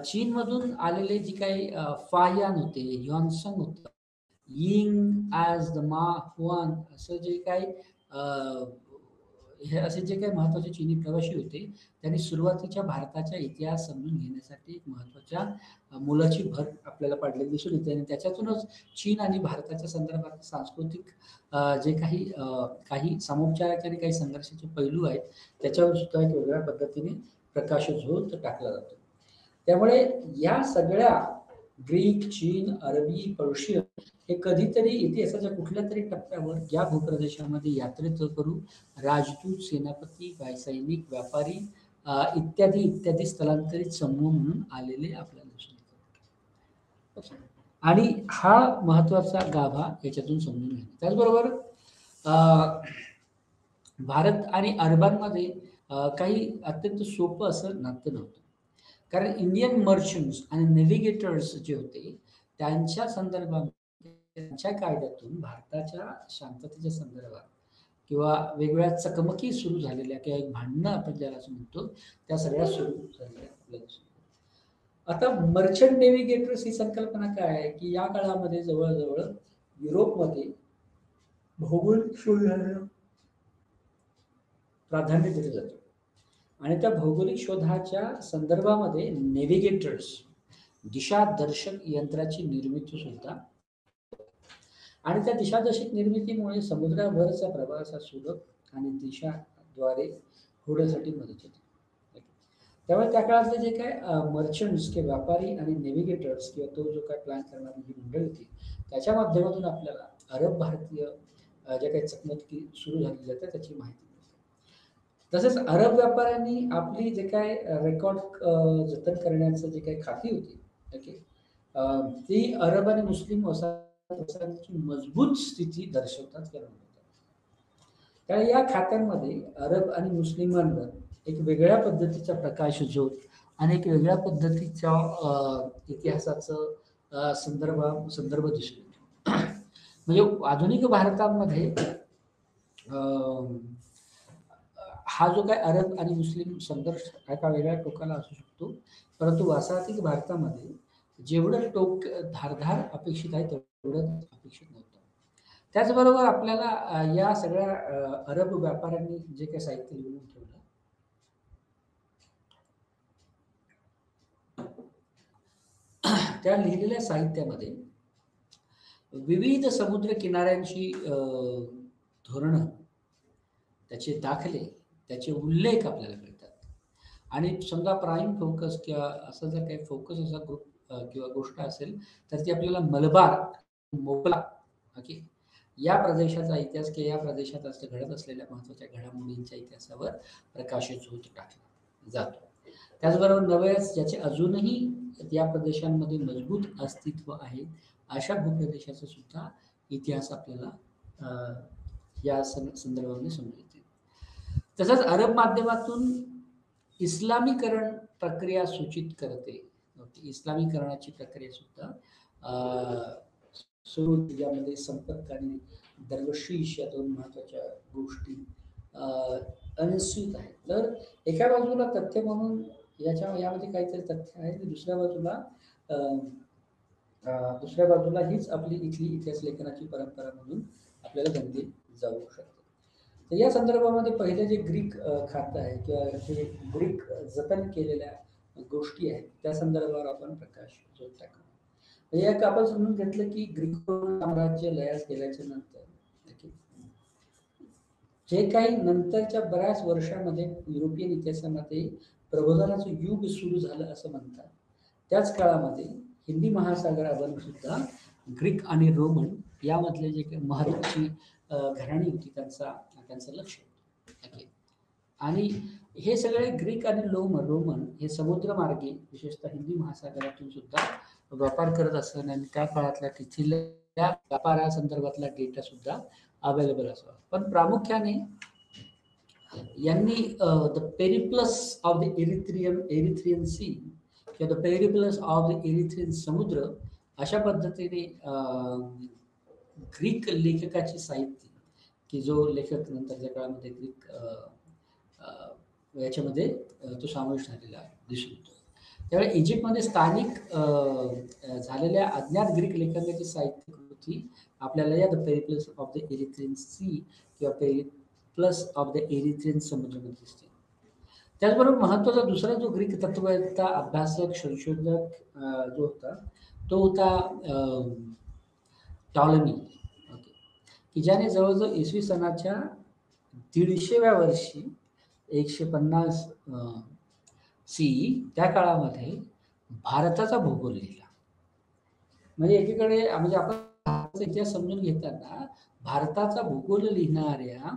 चीनमधून आलेले जी काही फायान होते, ह्युआनसांग होतं, यिंग ॲज द मा हुआन असं जे काही हे असे जे काही महत्त्वाचे चीनी प्रवासी होते, त्यांनी सुरुवातीच्या भारताचा इतिहास समजून घेण्यासाठी एक महत्त्वाच्या मोलाची भर आपल्याला पडलेली दिसून येते आणि त्याच्यातूनच चीन आणि भारताच्या संदर्भात सांस्कृतिक जे काही समोपचाराचे आणि काही संघर्षाचे पैलू आहेत, त्याच्यावर सुद्धा एक वेगळ्या पद्धतीने प्रकाशझोत टाकला जातो. त्यामुळे या सगळ्या ग्रीक, चीन, अरबी, पर्शियन हे कधीतरी इतिहासाच्या कुठल्यातरी टप्प्यावर या भूप्रदेशामध्ये यात्रेत करू राजदूत, सेनापती, सैनिक, व्यापारी इत्यादी स्थलांतरित समूह म्हणून आलेले आपल्याला दिसून येतात. आणि हा महत्त्वाचा गाभा याच्यातून समजून घ्या. त्याचबरोबर भारत आणि अरबांमध्ये काही अत्यंत सोपं असं नातं नव्हतं. कारण इंडियन मर्चंट्स आणि नेव्हिगेटर्स जे होते त्यांच्या संदर्भात त्यांच्या कायद्यातून भारताच्या शांततेच्या संदर्भात किंवा वेगवेगळ्या चकमकी सुरू झालेल्या किंवा एक भांडणं आपण ज्याला असं म्हणतो त्या सगळ्या सुरू झालेल्या आपल्याला. आता मर्चंट नेव्हिगेटर्स ही संकल्पना काय आहे की या काळामध्ये जवळजवळ युरोपमध्ये भौगोलिक शोधाला प्राधान्य दिलं जातं आणि त्या भौगोलिक शोधाच्या संदर्भामध्ये नेव्हिगेटर्स दिशादर्शक यंत्राची निर्मिती सुद्धा आणि त्या दिशादर्शक निर्मितीमुळे समुद्रावरचा प्रवास सुलभ आणि दिशाद्वारे होण्यासाठी मदत होते. त्यामुळे त्या काळातले जे काय मर्चंट्स किंवा व्यापारी आणि नेव्हिगेटर्स किंवा तो जो काय प्लॅन करणारी जी मंडळी होती त्याच्या माध्यमातून आपल्याला अरब भारतीय ज्या काही चकमकी सुरू झालेल्या होत्या त्याची माहिती मिळते. तसेच अरब व्यापाऱ्यांनी आपली जे काय रेकॉर्ड जतन करण्याचं जे काही खाती होती, ओके, ती अरब आणि मुस्लिम वसाहतीची मजबूत स्थिती दर्शवतात किंवा नोंदवतात. त्यामुळे या खात्यांमध्ये अरब आणि मुस्लिमांवर एक वेगळ्या पद्धतीचा प्रकाशझोत आणि एक वेगळ्या पद्धतीच्या इतिहासाचं संदर्भ दिसून येतो. म्हणजे आधुनिक भारतामध्ये हा जो काही अरब आणि मुस्लिम संघर्ष एका वेगळ्या टोकाला असू शकतो, परंतु वसाहती भारतामध्ये जेवढं टोक धारदार अपेक्षित आहे तेवढं अपेक्षित नव्हतं. त्याचबरोबर आपल्याला या सगळ्या अरब व्यापाऱ्यांनी जे काही साहित्य लिहून ठेवलं, त्या लिहिलेल्या साहित्यामध्ये विविध समुद्र किनाऱ्यांची धोरणं, त्याचे दाखले, त्याचे उल्लेख आपल्याला मिळतात. आणि समजा प्राईम फोकस किंवा असं जर काही फोकस असा ग्रुप किंवा गोष्ट असेल, तर ती आपल्याला मलबार, मोकला, ओके, या प्रदेशाचा इतिहास किंवा या प्रदेशात असं घडत असलेल्या महत्त्वाच्या घडामोडींच्या इतिहासावर प्रकाशझोत टाकला जातो. त्याचबरोबर नव्याच ज्याचे अजूनही या प्रदेशांमध्ये मजबूत अस्तित्व आहे, अशा भूप्रदेशाचा सुद्धा इतिहास आपल्याला या संदर्भामध्ये समजून येते. तसंच अरब माध्यमातून इस्लामीकरण प्रक्रिया सूचित करते. इस्लामीकरणाची प्रक्रिया सुद्धा सुरू, यामध्ये संपर्क आणि दरवर्षी या दोन महत्त्वाच्या गोष्टी अनुस्यूत आहेत. तर एका बाजूला तथ्य म्हणून यामध्ये काहीतरी तथ्य आहे, आणि दुसऱ्या बाजूला हीच आपली इथली इतिहास लेखनाची परंपरा म्हणून आपल्याला गणली जाऊ शकते. तर या संदर्भामध्ये पहिले जे ग्रीक खातं आहे किंवा जे ग्रीक जतन केलेल्या गोष्टी आहेत, त्या संदर्भावर आपण प्रकाश झोत टाकू. म्हणजे एक आपण समजून घेतलं की ग्रीक साम्राज्य लयास गेल्याच्या नंतर जे काही नंतरच्या बऱ्याच वर्षामध्ये युरोपियन इतिहासामध्ये प्रबोधनाचं युग सुरू झालं असं म्हणतात. त्याच काळामध्ये हिंदी महासागरावर सुद्धा ग्रीक आणि रोमन यामधले जे काही महत्त्वाची घराणी होती त्यांचं लक्ष होतं. आणि हे सगळे ग्रीक आणि रोमन हे समुद्रमार्गे विशेषतः हिंदी महासागरातून सुद्धा व्यापार करत असताना, आणि त्या काळातल्या तिथल्या व्यापारासंदर्भातला डेटा सुद्धा अवेलेबल असावा. पण प्रामुख्याने यांनी the Periplus of the Erythraean Sea किंवा the Periplus of the Erythraean समुद्र अशा पद्धतीने ग्रीक लेखकाची साहित्य, की जो लेखक नंतरच्या काळामध्ये ग्रीक याच्यामध्ये तो समावेश झालेला दिसून येतो. त्यावेळी इजिप्तमध्ये स्थानिक झालेल्या अज्ञात ग्रीक लेखकाची साहित्य कृती आपल्याला या the Periplus of the Erythraean Sea किंवा पेरिप्लस ऑफ द एरिथ्रियन समुद्रामध्ये दिसते. त्याचबरोबर महत्त्वाचा दुसरा जो ग्रीक तत्ववेत्ता, अभ्यासक, संशोधक जो होता, तो होता टॉलमी, ओके, की ज्याने जवळजवळ इसवी सनाच्या 150व्या वर्षी 150 सी त्या काळामध्ये भारताचा भूगोल लिहिला. म्हणजे एकीकडे म्हणजे आपण भारताचा इतिहास समजून घेताना भारताचा भूगोल लिहिणाऱ्या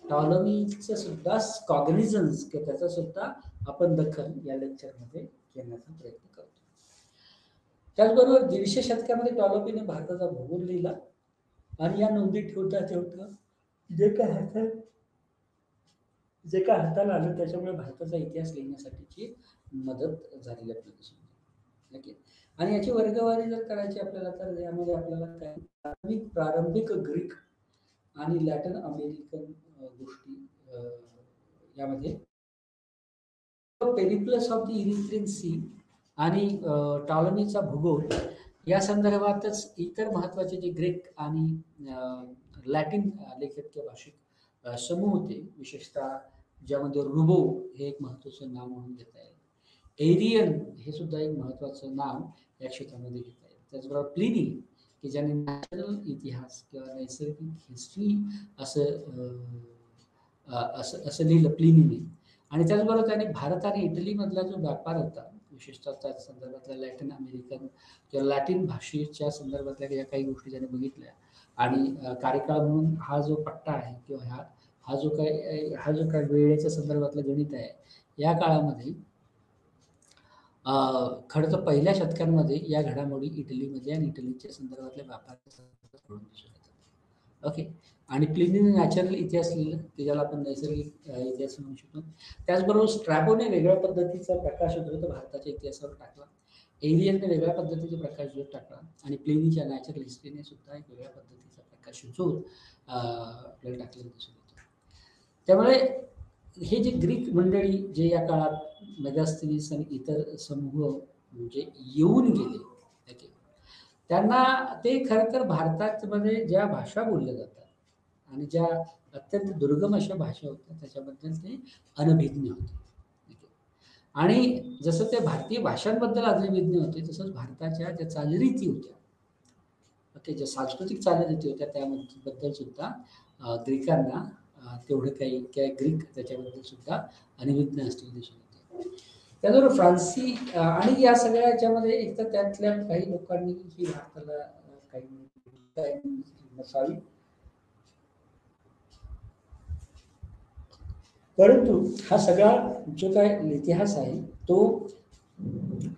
टॉलमीचं सुद्धा कॉग्निझन्स किंवा त्याचा सुद्धा आपण दखल या लेक्चरमध्ये घेण्याचा प्रयत्न करतो. त्याचबरोबर 150 शतकामध्ये टॉलमीने भारताचा भूगोल लिहिला, आणि या नोंदी ठेवता जे काय हाताला आलं त्याच्यामुळे भारताचा इतिहास लिहिण्यासाठीची मदत झालेली आपल्याला दिसून येते. ओके, आणि याची वर्गवारी जर करायची आपल्याला, तर यामध्ये आपल्याला काही प्रारंभिक ग्रीक आणि लॅटिन अमेरिकन गोष्टी यामध्ये Periplus of the Erythraean Sea आणि टॉलमीचा भूगोल या संदर्भातच इतर महत्त्वाचे जे ग्रीक आणि लॅटिन लेखक किंवा भाषिक समूह होते, विशेषतः ज्यामध्ये रुबो हे एक महत्त्वाचं नाव म्हणून घेता येईल, एरियन हे सुद्धा एक महत्त्वाचं नाव या क्षेत्रामध्ये घेता येईल. त्याचबरोबर प्लिनी, की ज्याने नॅचरल इतिहास किंवा नैसर्गिक हिस्ट्री असं लिहिलं प्लिनीने. आणि त्याचबरोबर त्याने भारत आणि इटलीमधला जो व्यापार होता, विशेषतः त्या संदर्भातल्या लॅटिन अमेरिकन किंवा लॅटिन भाषेच्या संदर्भातल्या या काही गोष्टी त्याने बघितल्या, आणि कार्यकाळ म्हणून हा जो पट्टा आहे किंवा हा हा जो काय वेळेच्या संदर्भातलं गणित आहे, या काळामध्ये खरं तर पहिल्या शतकांमध्ये या घडामोडी इटलीमध्ये आणि इटलीच्या संदर्भातल्या व्यापाराच्या संदर्भात घडून दिसून येतात. ओके. आणि प्लिनीने नॅचरल इतिहास लिहिला, की ज्याला आपण नैसर्गिक इतिहास म्हणू शकतो. त्याचबरोबर स्ट्रॅबोने वेगळ्या पद्धतीचा प्रकाशझोत भारताच्या इतिहासावर टाकला. एलियनने वेगळ्या पद्धतीचा प्रकाशझोत टाकला आणि प्लिनीच्या नॅचरल हिस्ट्रीने सुद्धा एक वेगळ्या पद्धतीचा प्रकाशझोत आपल्याला टाकलेला दिसून येतो. त्यामुळे हे जे ग्रीक मंडळी जे या काळात मेगास्थनीस आणि इतर समूह म्हणजे येऊन गेले, ओके, त्यांना ते खरं तर भारतामध्ये ज्या भाषा बोलल्या जातात आणि ज्या अत्यंत दुर्गम अशा भाषा होत्या त्याच्याबद्दल ते अनभिज्ञ होते. ओके. आणि जसं ते भारतीय भाषांबद्दल अनभिज्ञ होते तसंच भारताच्या ज्या चालीरीती होत्या, ओके, ज्या सांस्कृतिक चालीरीती होत्या त्याबद्दल सुद्धा ग्रीकांना तेवढं काही ग्रीक त्याच्याबद्दल सुद्धा अनभिज्ञ असलेले दिसून येते. त्याचबरोबर फ्रान्सी आणि या सगळ्या याच्यामध्ये एक तर त्यातल्या काही लोकांनी ही भारताला काही नसावी, परंतु हा सगळा जो काय इतिहास आहे तो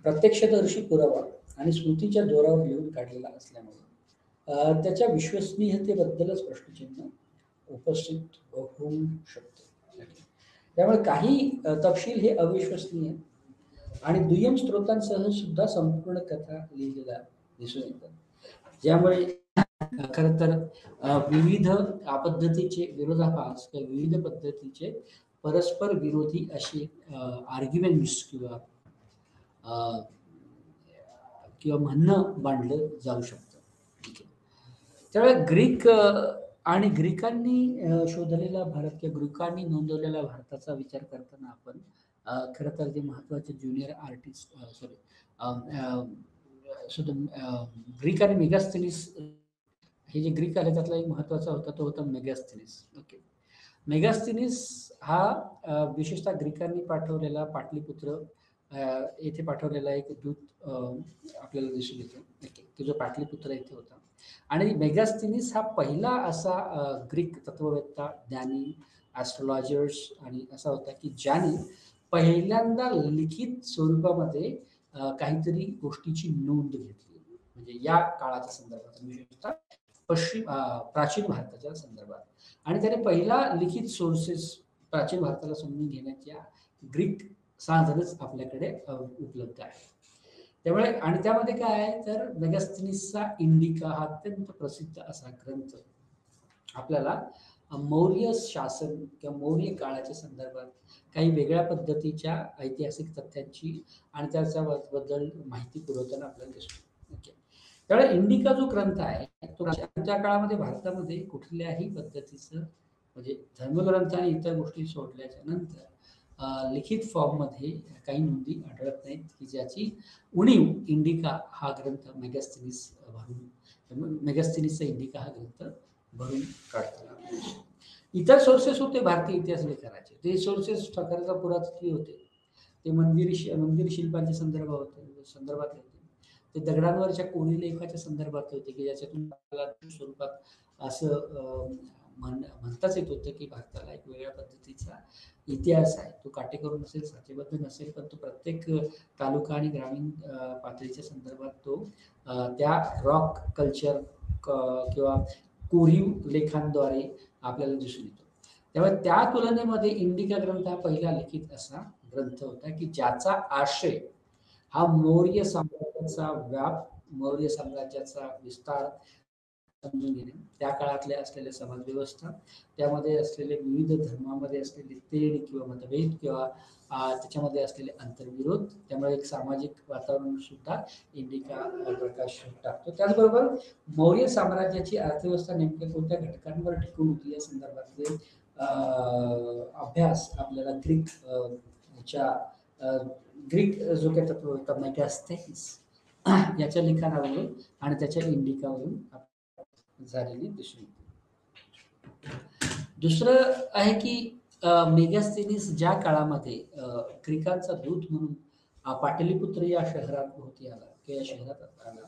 प्रत्यक्षदर्शी पुरावा आणि स्मृतीच्या जोरावर लिहून काढलेला असल्यामुळे त्याच्या विश्वसनीयतेबद्दलच प्रश्नचिन्ह उपस्थित होऊ शकते. त्यामुळे काही तपशील हे अविश्वसनीय आणि दुय्यम स्रोतांसह सुद्धा संपूर्ण कथा लिहिलेल्या दिसून येतात, ज्यामुळे खरं तर विविध पद्धतीचे विरोधाभास किंवा विविध पद्धतीचे परस्पर विरोधी असे आर्ग्युमेंट्स किंवा अ, किंवा म्हणणं मांडलं जाऊ शकतं. ठीक आहे. त्यामुळे आणि ग्रीकांनी शोधलेला भारत किंवा ग्रीकांनी नोंदवलेल्या भारताचा विचार करताना आपण खरं तर जे महत्त्वाचे ज्युनियर आर्टिस्ट ग्रीक आणि मेगास्थनीस हे जे ग्रीक आले त्यातला एक महत्त्वाचा होता तो होता मेगास्थनीस. ओके. मेगास्थनीस हा विशेषतः ग्रीकांनी पाठवलेला पाटलीपुत्र येथे पाठवलेला एक दूत आपल्याला दिसून येतो. ओके. तो जो पाटलीपुत्र येथे होता आणि मेगास्थनीस हा पहिला असा ग्रीक तत्ववेत्ता, ज्ञानी, ॲस्ट्रोलॉजर्स आणि असा होता की ज्याने पहिल्यांदा लिखित स्वरूपामध्ये काहीतरी गोष्टीची नोंद घेतली. म्हणजे या काळाच्या संदर्भात विशेषतः प्राचीन भारताच्या संदर्भात आणि त्याने पहिला लिखित सोर्सेस प्राचीन भारताला समजून घेण्याच्या ग्रीक साधनच आपल्याकडे उपलब्ध आहे. त्यामुळे आणि त्यामध्ये काय आहे तर मेगास्थनीसचा इंडिका हा अत्यंत प्रसिद्ध असा ग्रंथ आपल्याला मौर्य शासन किंवा मौर्य काळाच्या संदर्भात काही वेगळ्या पद्धतीच्या ऐतिहासिक तथ्यांची आणि त्याच्याबद्दल माहिती पुरवताना आपल्याला दिसतो. ओके. त्यामुळे इंडिका जो ग्रंथ आहे तो त्या काळामध्ये भारतामध्ये कुठल्याही पद्धतीचं म्हणजे धर्मग्रंथ आणि इतर गोष्टी सोडल्याच्या नंतर लिखित फॉर्ममध्ये काही नोंदी आढळत नाहीत की ज्याची उणीव इंडिका हा ग्रंथ मेगास्थनीसचा इंडिका हा ग्रंथ भरून काढताना. इतर सोर्सेस होते भारतीय इतिहास लेखनाचे, ते सोर्सेस ठकाराचा पुरातत्वीय होते, ते मंदिर शिल्पांच्या संदर्भातले होते, ते दगडांवरच्या कोरीव लेखाच्या संदर्भात होते की ज्याच्यातून स्वरूपात असं म्हणताच येत होतं की भारताला एक वेगळ्या पद्धतीचा इतिहास आहे. तो काटेकोर नसेल, साचेबद्ध नसेल, पण तो प्रत्येक तालुका आणि ग्रामीण पातळीच्या संदर्भात तो त्या रॉक कल्चर किंवा कोरीव लेखांद्वारे आपल्याला दिसून येतो. त्यामुळे त्या तुलनेमध्ये इंडिका ग्रंथ हा पहिला लिखित असा ग्रंथ होता की ज्याचा आशय हा मौर्य साम्राज्याचा व्याप, मौर्य साम्राज्याचा विस्तार समजून घेणे, त्या काळातल्या असलेल्या समाजव्यवस्था, त्यामध्ये असलेले विविध धर्मामध्ये असलेले तेढ किंवा मतभेद किंवा त्याच्यामध्ये असलेले आंतरविरोध, त्यामुळे एक सामाजिक वातावरण सुद्धा इंडिका प्रकाश टाकतो. त्याचबरोबर मौर्य साम्राज्याची अर्थव्यवस्था नेमक्या कोणत्या घटकांवर टिकून होती या संदर्भातले अभ्यास आपल्याला ग्रीक जो काही तत्व होता मेगास्थनीस याच्या लिखाणावरून आणि त्याच्या इंडिकावरून झालेली दिसून येते. दुसरं आहे की मेगास्थनीस ज्या काळामध्ये ग्रीकांचा दूत म्हणून पाटलीपुत्र या शहरात भोवती आला किंवा या शहरात आला,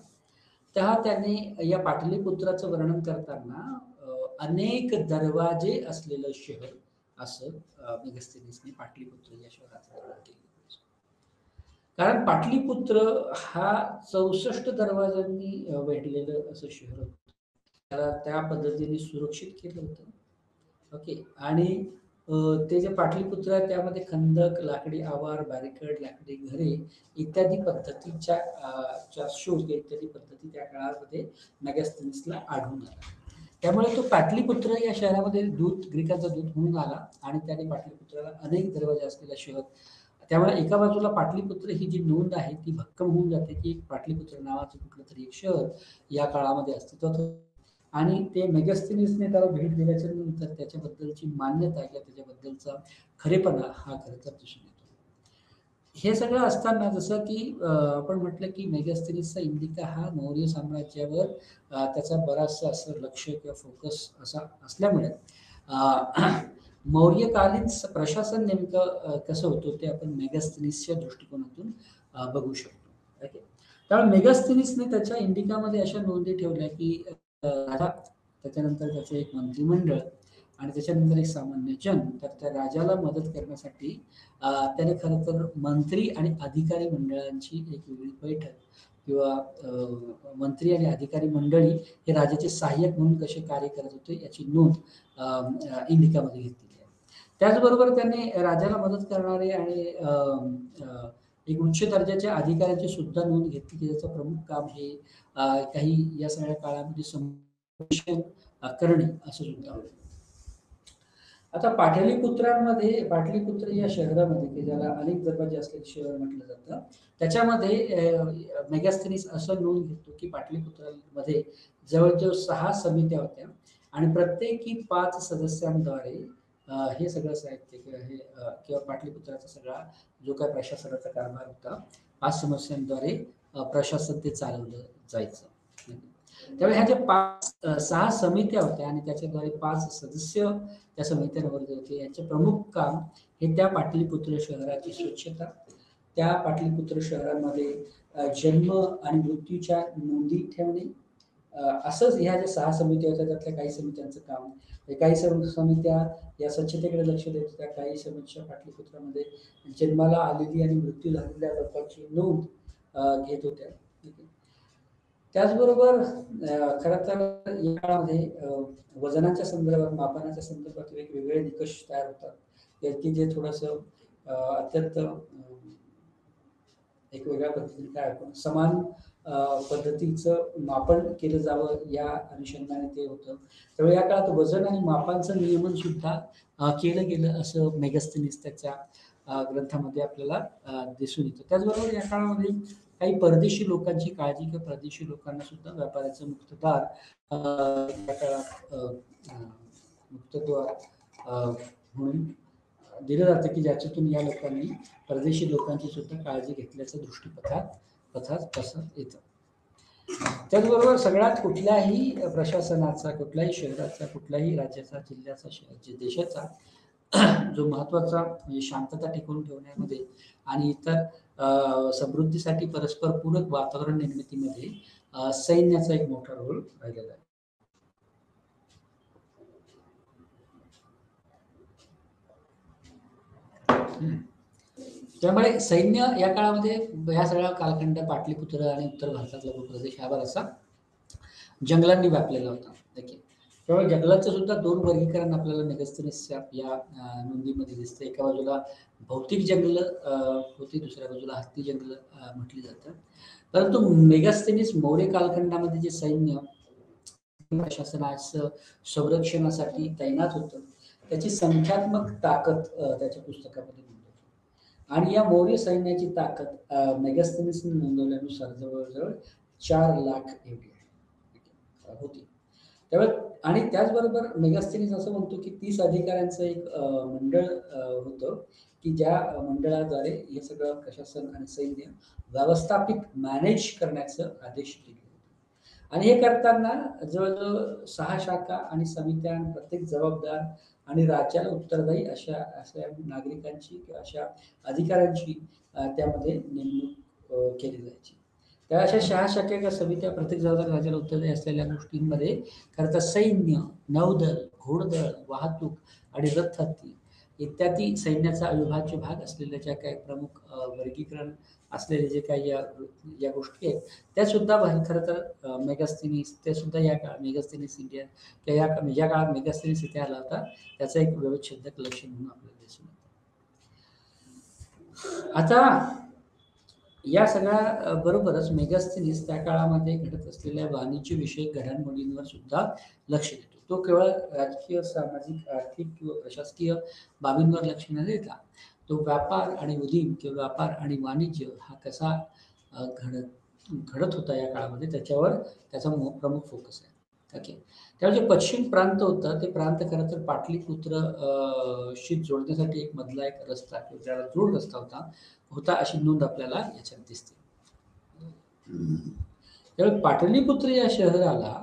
तेव्हा त्याने या पाटलीपुत्राचं वर्णन करताना अनेक दरवाजे असलेलं शहर असं मेगस्थनीसने पाटलीपुत्र या शहराचं वर्णन केलं. कारण पाटलीपुत्र हा 64 दरवाजांनी वेढलेलं असं शहर होतं. त्याला त्या पद्धतीने सुरक्षित केलं होतं. ओके. आणि ते जे पाटलीपुत्र आहे त्यामध्ये खंदक, लाकडी आवार, बॅरिकेड, लाकडी घरे इत्यादी पद्धतीच्या च्या शोध इत्यादी पद्धती त्या काळामध्ये मेगास्थनीसला आढळून आल्या. त्यामुळे तो पाटलीपुत्र या शहरामध्ये दूत ग्रीकांचा दूत म्हणून आला आणि त्याने पाटलीपुत्राला अनेक दरवाजे असलेला शहर. त्यामुळे एका बाजूला पाटलीपुत्र ही जी नोंद आहे ती भक्कम होऊन जाते की पाटलीपुत्र नावाचं कुठलं तरी एक शहर या काळामध्ये अस्तित्वात होतं. आणि ते मेगास्थनीसने त्याला भेट दिल्याच्या नंतर त्याच्याबद्दलची मान्यता किंवा त्याच्याबद्दलचा खरेपणा हा खरं तर दिसून येतो. हे सगळं असताना जसं की आपण म्हटलं की मेगास्थनीसचा इंडिका हा मौर्य साम्राज्यावर त्याचा बराचसा असं लक्ष किंवा फोकस असा असल्यामुळे मौर्यकालीन प्रशासन नेमकं कसं होतं ते आपण मेगास्थनीसच्या दृष्टिकोनातून बघू शकतो. ओके. त्यामुळे मेगास्थनीसने त्याच्या इंडिकामध्ये अशा नोंदी ठेवल्या की राजा, त्याच्यानंतर त्याचं एक मंत्रिमंडळ आणि त्याच्यानंतर एक सामान्य जन. तर त्या राजाला मदत करण्यासाठी त्याने खरं तर मंत्री आणि अधिकारी मंडळांची एक वेगळी बैठक किंवा मंत्री आणि अधिकारी मंडळी हे राजाचे सहाय्यक म्हणून कसे कार्य करत होते याची नोंद इंडिकामध्ये घेतलेली आहे. त्याचबरोबर त्याने राजाला मदत करणारे आणि एक उच्च दर्जाच्या अधिकाऱ्यांची सुद्धा नोंद घेतली की त्याचं प्रमुख काम हे काही या सगळ्या काळामध्ये संप्रेषण करणे असं सुद्धा होतं. आता पाटलीपुत्र या शहरामध्ये की ज्याला अनेक दरवाजे असलेले शहर म्हटलं जातं, त्याच्यामध्ये मेगास्थनीस असं नोंद घेतो की पाटलीपुत्रामध्ये जवळजवळ 6 समित्या होत्या आणि प्रत्येकी 5 सदस्यांद्वारे हे सगळं साहित्य किंवा हे किंवा पाटलीपुत्राचा सगळा जो काही प्रशासनाचा कारभार होता, 5 सदस्यांद्वारे प्रशासन ते चालवलं जायचं. त्यामुळे ह्या ज्या 6 समित्या होत्या आणि त्याच्याद्वारे 5 सदस्य त्या समित्यांवर होते. यांचे प्रमुख काम हे त्या पाटलीपुत्र शहराची स्वच्छता, त्या पाटलीपुत्र शहरामध्ये जन्म आणि मृत्यूच्या नोंदी ठेवणे, असंच ह्या ज्या 6 समित्या होत्या त्यातल्या काही समित्यांचं काम. काही समित्या या स्वच्छतेकडे लक्ष देत होत्या, काही समित्या पाटलीपुत्रामध्ये जन्माला आलेली आणि मृत्यू झालेल्या लोकांची नोंद घेत होत्या. त्याचबरोबर खरं तर या काळामध्ये वजनाच्या संदर्भात, मापनाच्या संदर्भात वेगवेगळे निकष तयार होतात की जे थोडंसं अत्यंत एक वेगळ्या पद्धतीने काय आपण समान पद्धतीचं मापन केलं जावं या अनुषंगाने ते होतं. त्यामुळे या काळात वजन आणि मापांचं नियमन सुद्धा केलं गेलं असं मेगास्थनीस त्याच्या ग्रंथामध्ये आपल्याला दिसून येतं. त्याचबरोबर या काळामध्ये काही परदेशी लोकांची काळजी किंवा परदेशी लोकांना सुद्धा व्यापाराचं मुक्तदार या काळात मुक्तद्वार म्हणून दिलं जातं की ज्याच्यातून या लोकांनी परदेशी लोकांची सुद्धा काळजी घेतल्याचं दृष्टीपथात असं येतं. त्याचबरोबर सगळ्यात कुठल्याही प्रशासनाचा, कुठल्याही शहराचा, कुठल्याही राज्याचा, जिल्ह्याचा, देशाचा जो महत्त्वाचा म्हणजे शांतता टिकवून ठेवण्यामध्ये आणि इतर समृद्धीसाठी परस्पर पूरक वातावरण निर्मितीमध्ये सैन्याचा एक मोठा रोल राहिलेला आहे. त्यामुळे सैन्य या काळामध्ये या सगळ्या कालखंड पाटलीपुत्र आणि उत्तर भारतातला भूप्रदेश हा बराचसा जंगलांनी व्यापलेला होता. त्यामुळे जंगलाचं सुद्धा 2 वर्गीकरण आपल्याला मेगास्थनीसच्या या नोंदीमध्ये दिसतं. एका बाजूला भौतिक जंगलं होती, दुसऱ्या बाजूला हत्ती जंगलं म्हटली जातात. परंतु मेगास्थनीस मौर्य कालखंडामध्ये जे सैन्य प्रशासनाचं संरक्षणासाठी तैनात होतं त्याची संख्यात्मक ताकद त्याच्या पुस्तकामध्ये नोंदवली आणि या मौर्य सैन्याची ताकद मेगास्थनीसने नोंदवल्यानुसार जवळजवळ 4 लाख एवढी होती. त्यामुळे आणि त्याचबरोबर मेगास्थनीस असं म्हणतो की 30 अधिकाऱ्यांचं एक मंडळ होतं की ज्या मंडळाद्वारे हे सगळं प्रशासन आणि सैन्य व्यवस्थापित मॅनेज करण्याचं आदेश दिले होते. आणि हे करताना जवळजवळ 6 शाखा आणि समित्या आणि प्रत्येक जबाबदार आणि राज्याला उत्तरदायी अशा नागरिकांची किंवा अशा अधिकाऱ्यांची त्यामध्ये नेमणूक केली जायची. त्या अशा 6 समित्या प्रत्येक जबाबदार राज्याला उत्तरदायी असलेल्या गोष्टींमध्ये खरं तर सैन्य, नौदल, घोडदळ, वाहतूक आणि रथहत्ती इत्यादी सैन्याचा अविभाज्य भाग असलेल्या ज्या काही प्रमुख वर्गीकरण असलेले जे काही या गोष्टी आहेत, त्यासुद्धा खरं तर मेगास्थेनीस ते सुद्धा या काळात मेगास्थेनीस इंडिया किंवा ज्या काळात मेगास्थेनीस इथे आला होता, त्याचं एक व्यवच्छेदक लक्षण म्हणून आपल्याला दिसून येतं. आता या सगळ्या बरोबरच मेगास्थेनीस त्या काळामध्ये घडत असलेल्या वाणिज्यविषयक घडामोडींवर सुद्धा लक्ष देतो. तो केवळ राजकीय, सामाजिक, आर्थिक किंवा प्रशासकीय बाबींवर लक्ष न देता तो व्यापार आणि उदीम किंवा व्यापार आणि वाणिज्य हा कसा घडत होता या काळामध्ये त्याच्यावर त्याचा प्रमुख फोकस आहे. ओके. त्यामुळे जे पश्चिम प्रांत होता ते प्रांत खरं तर पाटलीपुत्र शी जोडण्यासाठी एक मधला एक रस्ता किंवा त्याला जोड रस्ता होता अशी नोंद आपल्याला याच्यात दिसते. त्यामुळे पाटलीपुत्र या शहराला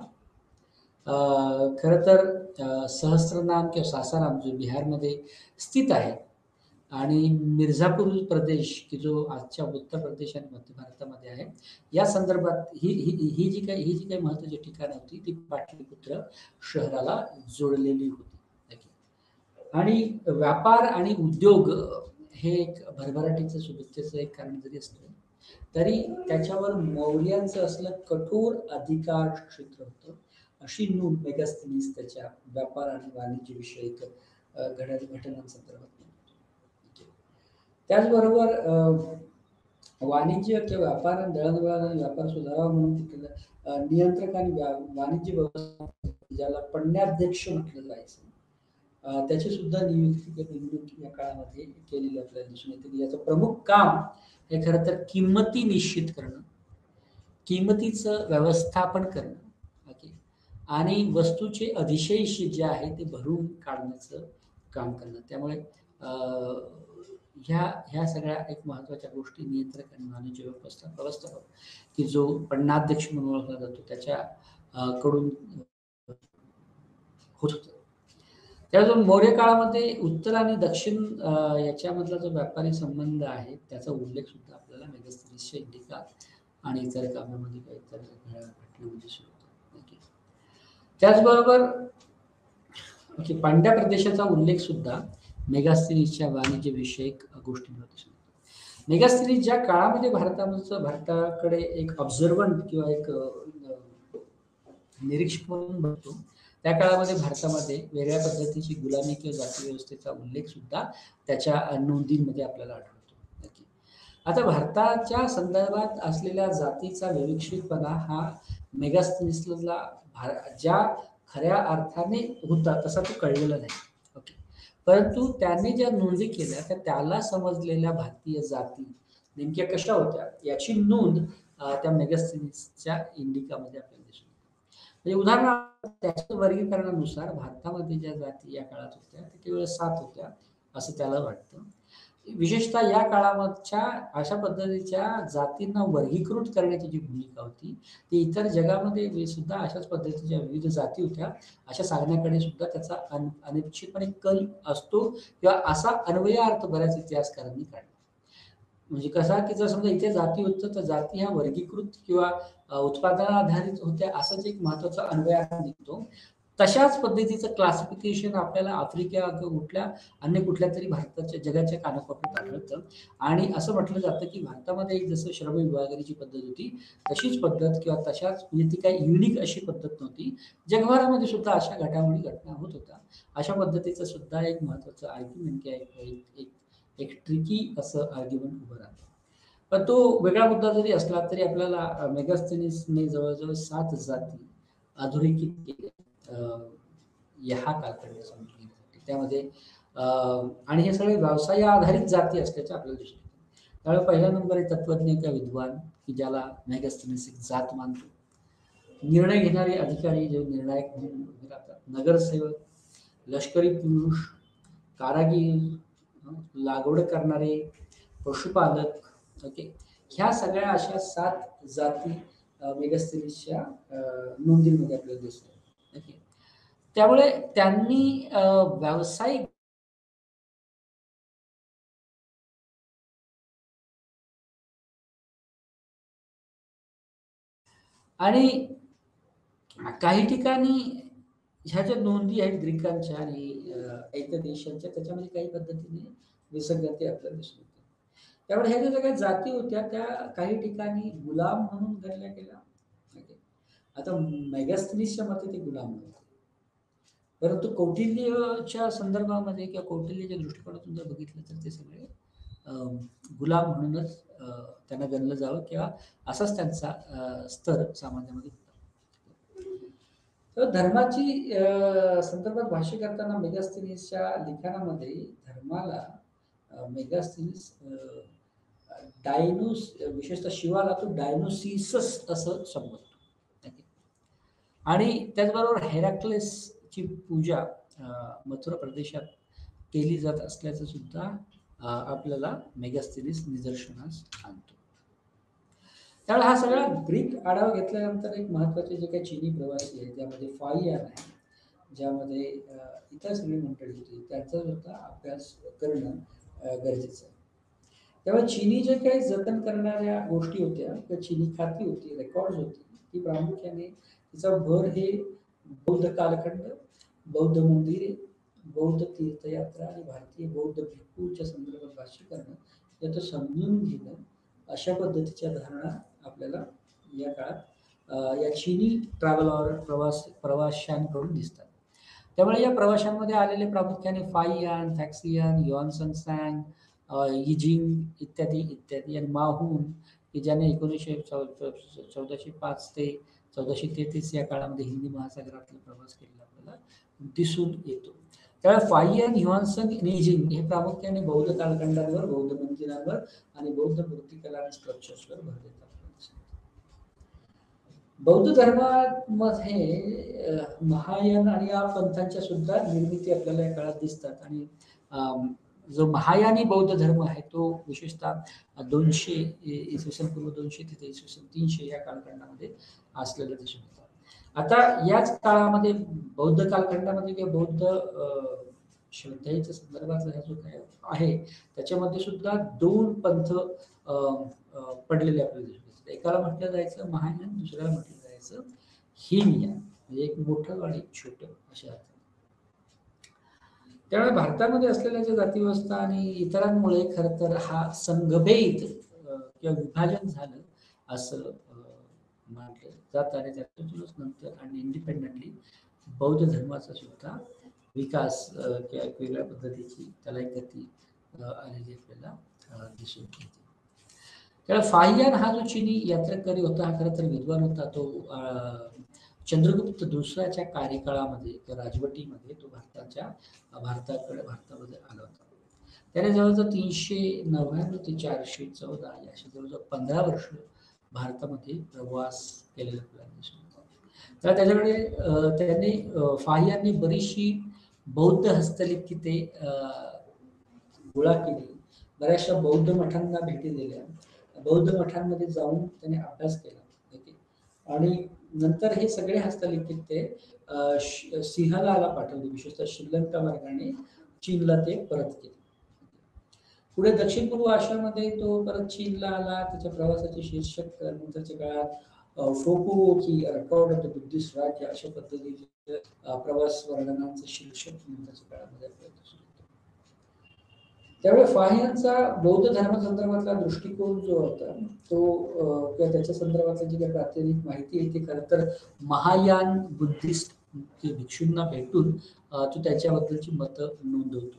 खरं तर सहस्त्रनाम किंवा सासाराम जो बिहारमध्ये स्थित आहे आणि मिर्झापूर प्रदेश की जो आजच्या उत्तर प्रदेश आणि मध्य भारतामध्ये आहे, या संदर्भात ही जी काही महत्त्वाची ठिकाणं होती ती पाटलीपुत्र शहराला जोडलेली होती. आणि व्यापार आणि उद्योग हे एक भरभराटीचं सुबत्तेचं एक कारण जरी असलं तरी त्याच्यावर मौर्यांचं असलं कठोर अधिकार क्षेत्र होतं अशी नोंद मेगास्थेनीस त्याच्या व्यापार आणि वाणिज्य विषयक घटनांसंदर्भात. त्याचबरोबर वाणिज्य किंवा व्यापार दळणवळण आणि व्यापार सुधारावा म्हणून नियंत्रक आणि वाणिज्य व्यवस्था ज्याला पण्याध्यक्ष म्हटलं जायचं, त्याची सुद्धा नेमणूक या काळामध्ये केलेली आपल्याला दिसून येते. याचं प्रमुख काम हे खरं तर किंमती निश्चित करणं, किंमतीचं व्यवस्थापन करणं, ओके, आणि वस्तूचे अधिशेष जे आहे ते भरून काढण्याचं काम करणं. त्यामुळे ह्या सगळ्या एक महत्त्वाच्या गोष्टी नियंत्रक आणि वाणिज्य व्यवस्थापक की जो पन्नाध्यक्ष म्हणून ओळखला जातो त्याच्या कडून होत होतं. त्यातून मौर्य काळामध्ये उत्तर आणि दक्षिण याच्यामधला जो व्यापारी संबंध आहे त्याचा उल्लेख सुद्धा आपल्याला मेगास्थेनीसच्या इंडिका आणि इतर काव्यामध्ये किंवा इतर घटनांमध्ये दिसून येतो. त्याचबरोबर पांड्या प्रदेशाचा उल्लेख सुद्धा मेगास्थेनीसच्या वाणिज्यविषयक गोष्टींवर दिसून येतो. मेगास्थेनीस ज्या काळामध्ये भारताकडे एक ऑब्झर्वंट किंवा एक निरीक्षक म्हणून बघतो, त्या काळामध्ये भारतामध्ये वेगळ्या पद्धतीची गुलामी किंवा जाती व्यवस्थेचा उल्लेख सुद्धा त्याच्या नोंदींमध्ये आपल्याला आढळतो. आता भारताच्या संदर्भात असलेल्या जातीचा विवक्षितपणा हा मेगास्थेनीसला ज्या खऱ्या अर्थाने होता तसा तो कळलेला नाही. ओके. परंतु त्याने ज्या नोंदी केल्या त्या त्याला समजलेल्या भारतीय जाती नेमक्या कशा होत्या याची नोंद त्या मेगास्थेनीसच्या इंडिकामध्ये आपल्याला दिसून येते. म्हणजे उदाहरणार्थ त्याच्या वर्गीकरणानुसार भारतामध्ये ज्या जाती या काळात होत्या त्या केवळ 7 होत्या असं त्याला वाटतं. विशेषतः या काळामधच्या अशा पद्धतीच्या जातींना वर्गीकृत करण्याची जी भूमिका होती ती इतर जगामध्ये सुद्धा अशाच पद्धतीच्या विविध जाती होत्या अशा सांगण्याकडे सुद्धा त्याचा अनिश्चितपणे कल असतो किंवा असा अन्वयार्थ बऱ्याच इतिहासकारांनी काढला. म्हणजे कसा की जर समजा इथे जाती होतं तर जाती ह्या वर्गीकृत किंवा उत्पादनाधारित होत्या असाच एक महत्वाचा अन्वयार्थ निघतो. तशाच पद्धतीचं क्लासिफिकेशन आपल्याला आफ्रिका किंवा अन्य कुठल्या तरी भारताच्या जगाच्या कानाकोपऱ्यात आढळतं आणि असं म्हटलं जातं की भारतामध्ये एक जसं श्रम विभागणीची पद्धत होती तशीच पद्धत किंवा तशाच म्हणजे ती काही युनिक अशी पद्धत नव्हती. जगभरामध्ये सुद्धा अशा घटना होत होत्या. अशा पद्धतीचं सुद्धा एक महत्वाचं आर्ग्युमेंट किंवा एक ट्रिकी असं आर्ग्युमेंट उभं राहतं. पण तो वेगळा मुद्दा जरी असला तरी आपल्याला मेगास्थेनीसने जवळ-जवळ 7 जाती अधोरेखित केल्या ह्या कालखंड समजून घेण्यासाठी. त्यामध्ये आणि हे सगळे व्यवसाय आधारित जाती असल्याचं आपल्याला दिसून येतं. त्यामुळे पहिला नंबर आहे तत्त्वज्ञ किंवा विद्वान की ज्याला मेगास्थेनीस एक जात मानतो. निर्णय घेणारे अधिकारी जे निर्णायक म्हणून उभे राहतात. नगरसेवक, लष्करी पुरुष, कारागीर, लागवड करणारे, पशुपालक, ओके, ह्या सगळ्या अशा 7 जाती मेगास्थेनीसच्या नोंदींमध्ये आपल्याला दिसतात. ओके. त्यामुळे त्यांनी व्यावसायिक आणि काही ठिकाणी ह्या ज्या नोंदी आहेत ग्रीकांच्या आणि इतर देशांच्या, त्याच्यामध्ये काही पद्धतीने विसंगती आपल्याला दिसून येते. त्यामुळे ह्या ज्या सगळ्या जाती होत्या त्या काही ठिकाणी गुलाम म्हणून गणल्या गेल्या. ओके. आता मेगास्थनीसच्या मते ते गुलाम नव्हते. परंतु कौटिल्यच्या संदर्भामध्ये किंवा कौटिल्यच्या दृष्टिकोनातून जर बघितलं तर ते सगळे अं, गुलाम म्हणूनच त्यांना गणलं जावं किंवा असाच त्यांचा स्तर समाजामध्ये होता. तर धर्माची संदर्भात भाष्य करताना मेगास्थनीसच्या लिखाणामध्ये धर्माला मेगास्थनीस डायनोस विशेषतः शिवाला तो डायनोसिसस असं संबोधतो. ओके. आणि त्याचबरोबर हेराक्लेसची पूजा मथुरा प्रदेशात केली जात असल्याचं सुद्धा आपल्याला मेगास्थनीस निदर्शनास आणतो. त्यामुळे हा सगळा ग्रीक आढावा घेतल्यानंतर एक महत्त्वाचे जे काही चीनी प्रवासी आहेत त्यामध्ये फाहियान आहे, ज्यामध्ये इतर सगळी मंडळी होती, त्यांचा सुद्धा अभ्यास करणं गरजेचं आहे. तेव्हा चीनी जे काही जतन करणाऱ्या गोष्टी होत्या किंवा चीनी खाती होती, रेकॉर्ड्स होती, ती प्रामुख्याने तिचा भर हे बौद्ध कालखंड, बौद्ध मंदिरे, बौद्ध तीर्थयात्रा आणि भारतीय बौद्ध भिक्खूंच्या संदर्भात भाष्य करणं, याचं समजून घेणं, अशा पद्धतीच्या धारणा आपल्याला या काळात या चीनी ट्रॅव्हलर प्रवाशांकडून दिसतात. त्यामुळे या प्रवाशांमध्ये आलेले प्रामुख्याने फाहियान, फॅक्सियन, युआनसन सॅंग, यिजिंग इत्यादी इत्यादी आणि माहून, की ज्याने 1405 ते 1433 या काळामध्ये हिंदी महासागरातला प्रवास केलेला आपल्याला दिसून येतो. त्यामुळे फाहियान, ह्युआनसन, यिजिंग हे प्रामुख्याने बौद्ध कालखंडांवर, बौद्ध मंदिरांवर आणि बौद्ध मूर्तिकला आणि स्कल्पचर्सवर भर देतात. बौद्ध धर्मामध्ये महायान आणि या पंथांच्या सुद्धा निर्मिती आपल्याला या काळात दिसतात आणि जो महायानी बौद्ध धर्म आहे तो विशेषतः 200 इसवी सन पूर्व 200 ते इसवी सन 300 या कालखंडामध्ये असलेलं दिसून येतं. आता याच काळामध्ये बौद्ध कालखंडामध्ये किंवा बौद्ध श्रद्धेच्या संदर्भातला हा जो काय आहे त्याच्यामध्ये सुद्धा 2 पंथ पडलेले आपल्याला दिसून येतात. एकाला म्हटलं जायचं महायान, दुसऱ्याला म्हटलं जायचं हीनयान, म्हणजे एक मोठं आणि एक छोटं अशा अर्थाने. त्यामुळे भारतामध्ये असलेल्या ज्या जातीव्यवस्था आणि इतरांमुळे खरं तर हा संघभेद किंवा विभाजन झालं असं मानलं जातं आणि त्यातूनच नंतर आणि इंडिपेंडेंटली बौद्ध धर्माचा सुद्धा विकास किंवा एक वेगळ्या पद्धतीची त्याला एक गती आलेली आपल्याला दिसून येते. त्यामुळे फाहियान हा जो चीनी यात्रेकरी होता हा खरं तर विद्वान होता. तो चंद्रगुप्त दुसऱ्याच्या कार्यकाळामध्ये किंवा राजवटीमध्ये तो भारतामध्ये आला होता. त्याने जवळजवळ 399 ते 414 या अशी जवळजवळ 15 वर्ष भारतामध्ये प्रवास केलेला आपल्याला दिसून येतो. तर त्याच्याकडे त्याने फाहियानने बरीचशी बौद्ध हस्तलिखिते गोळा केली, बऱ्याचशा बौद्ध मठांना भेटी दिल्या, बौद्ध मठांमध्ये जाऊन त्याने अभ्यास केला. ओके. आणि नंतर हे सगळे हस्तलिखित ते सिंहलाला पाठवले, विशेषतः श्रीलंका मार्गाने चीनला ते परत केले. पुढे दक्षिण पूर्व आशियामध्ये तो परत चीनला आला. त्याच्या प्रवासाचे शीर्षक नंतरच्या काळात फोकुओकी रेकॉर्ड ऑफ द बुद्धिस्ट राज्य अशा पद्धतीचे प्रवास वर्णनांचं शीर्षक नंतरच्या काळामध्ये आपल्याला दिसून येतं. त्यामुळे फाहियांचा बौद्ध धर्मासंदर्भातला दृष्टिकोन जो होता तो किंवा त्याच्या संदर्भातली जी काही प्रातिनिधिक माहिती आहे ती खरं तर महायान बुद्धिस्ट भिक्षूंना भेटून तो त्याच्याबद्दलची मतं नोंदवतो.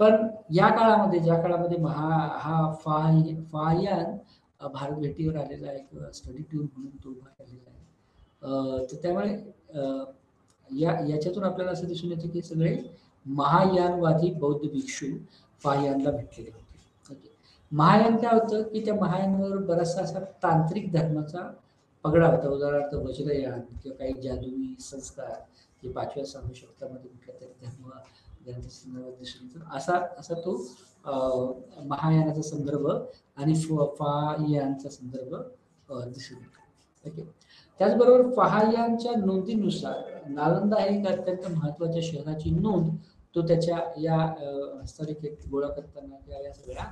पण या काळामध्ये ज्या काळामध्ये हा फाहियान भारत भेटीवर आलेला आहे किंवा स्टडी टूर म्हणून तो उभा राहिलेला आहे, तर त्यामुळे याच्यातून आपल्याला असं दिसून येतं की सगळे महायानवादी बौद्ध भिक्षू फाहियानला भेटलेले होते. ओके. महायान काय होतं की त्या महायानवर बराचसा असा तांत्रिक धर्माचा पगडा होता. उदाहरणार्थ वज्रयान किंवा काही जादुई संस्कार जे 5व्या-6व्या शतकामध्ये कुठल्या तरी धर्म ग्रंथासंदर्भात दिसून येतो. असा तो महायानाचा संदर्भ आणि फाहियानचा संदर्भ दिसून येतो. ओके. त्याचबरोबर फाहियानच्या नोंदीनुसार नालंदा हे एक अत्यंत महत्त्वाच्या शहराची नोंद तो त्याच्या या हस्तलिखित गोळा करताना किंवा या सगळ्या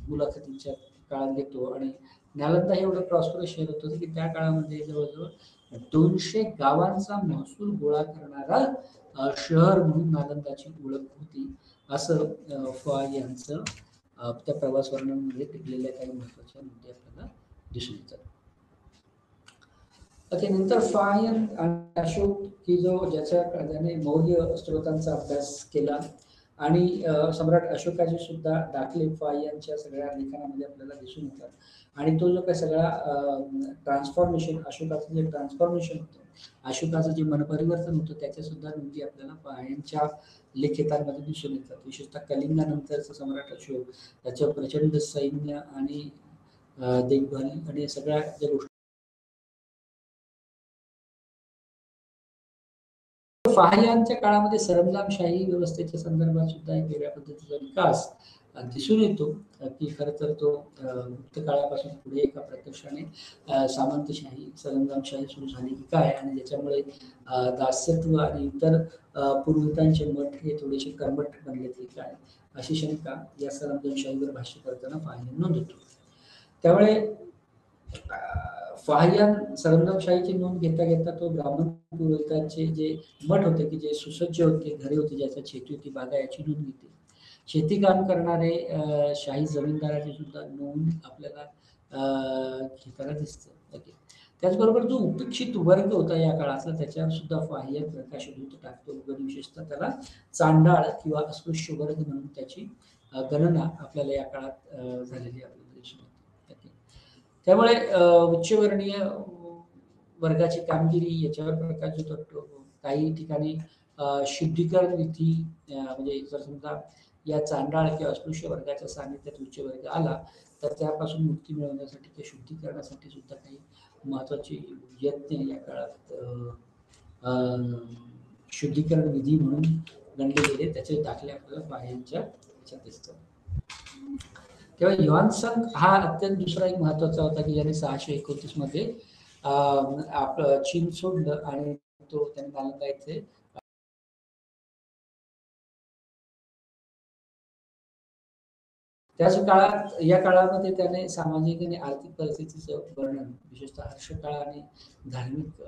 मुलाखतींच्या काळात घेतो आणि नालंदा हे एवढं प्रॉस्परस शहर होतं की त्या काळामध्ये जवळजवळ 200 गावांचा महसूल गोळा करणारा शहर म्हणून नालंदाची ओळख होती, असं फॉय यांचं त्या प्रवास वर्णनामध्ये टिकलेल्या काही महत्वाच्या नोंदी आपल्याला दिसून येतात. ओके, नंतर फायन आणि अशोक की ज्याने मौर्य स्त्रोतांचा अभ्यास केला आणि सम्राट अशोकाचे सुद्धा दाखले फाय यांच्या सगळ्या लेखनामध्ये आपल्याला दिसून येतात. आणि तो जो काही सगळा ट्रान्सफॉर्मेशन, अशोकाचं जे ट्रान्सफॉर्मेशन होतं, अशोकाचं जे मनपरिवर्तन होतं, त्याच्या सुद्धा नोंदी आपल्याला फायांच्या लिखितांमध्ये दिसून येतात. विशेषतः कलिंगानंतरचा सम्राट अशोक, त्याच्या प्रचंड सैन्य आणि देखभाल आणि सगळ्या ज्या गोष्टी फाह्यांच्या काळामध्ये सरंजामशाही व्यवस्थेच्या संदर्भात सुद्धा एक वेगळ्या पद्धतीचा विकास दिसून येतो, की खरं तर तो गुप्त काळापासून पुढे एका प्रकर्षाने सामंतशाही, सरंजामशाही सुरू झाली की काय, आणि ज्याच्यामुळे दास्यत्व आणि इतर पुरोहितांचे मठ हे थोडेसे कर्मठ बनले की काय, अशी शंका या सरंजामशाहीवर भाष्य करताना फाह्यान नोंदवतो. त्यामुळे फाह्यान सरंजामशाहीची नोंद घेता घेता तो ब्राह्मण पुरोहितांचे जे मठ होते की जे सुसज्ज होते, घरे होती, ज्याच्या शेती होती, बागा, याची नोंद घेते. शेतीकाम करणारे शाही जमीनदाराची सुद्धा नोंद आपल्याला घेताना दिसतं. ओके. त्याचबरोबर जो उपेक्षित वर्ग होता या काळातला, त्याच्यावर सुद्धा फाह्यान प्रकाशभूत टाकतो. विशेषतः त्याला चांडाळ किंवा अस्पृश्य वर्ग म्हणून त्याची गणना आपल्याला या काळात झालेली आपल्याला दिसून येते. ओके. त्यामुळे उच्चवर्णीय वर्गाची कामगिरी याच्यावर प्रकाश जो टाकतो. काही ठिकाणी शुद्धीकरण विधी, म्हणजे जर समजा या चांडाळ किंवा अस्पृश्य वर्गाच्या सान्निध्यात उच्च वर्ग आला, तर त्यापासून मुक्ती मिळवण्यासाठी, त्या शुद्धीकरणासाठी सुद्धा काही महत्वाचे यत्न या काळात शुद्धीकरण विधी म्हणून गणले गेले. त्याचे दाखले आपल्याला फाह्यांच्या ह्याच्यात दिसतात. तेव्हा युआनसंग हा अत्यंत दुसरा एक महत्वाचा होता की ज्याने 629 मध्ये आपलं चीन सोडलं आणि तो त्यांनी नालंदा येथे त्याच काळात, या काळामध्ये त्याने सामाजिक आणि आर्थिक परिस्थितीचं वर्णन, विशेषतः हर्षकाळ आणि धार्मिक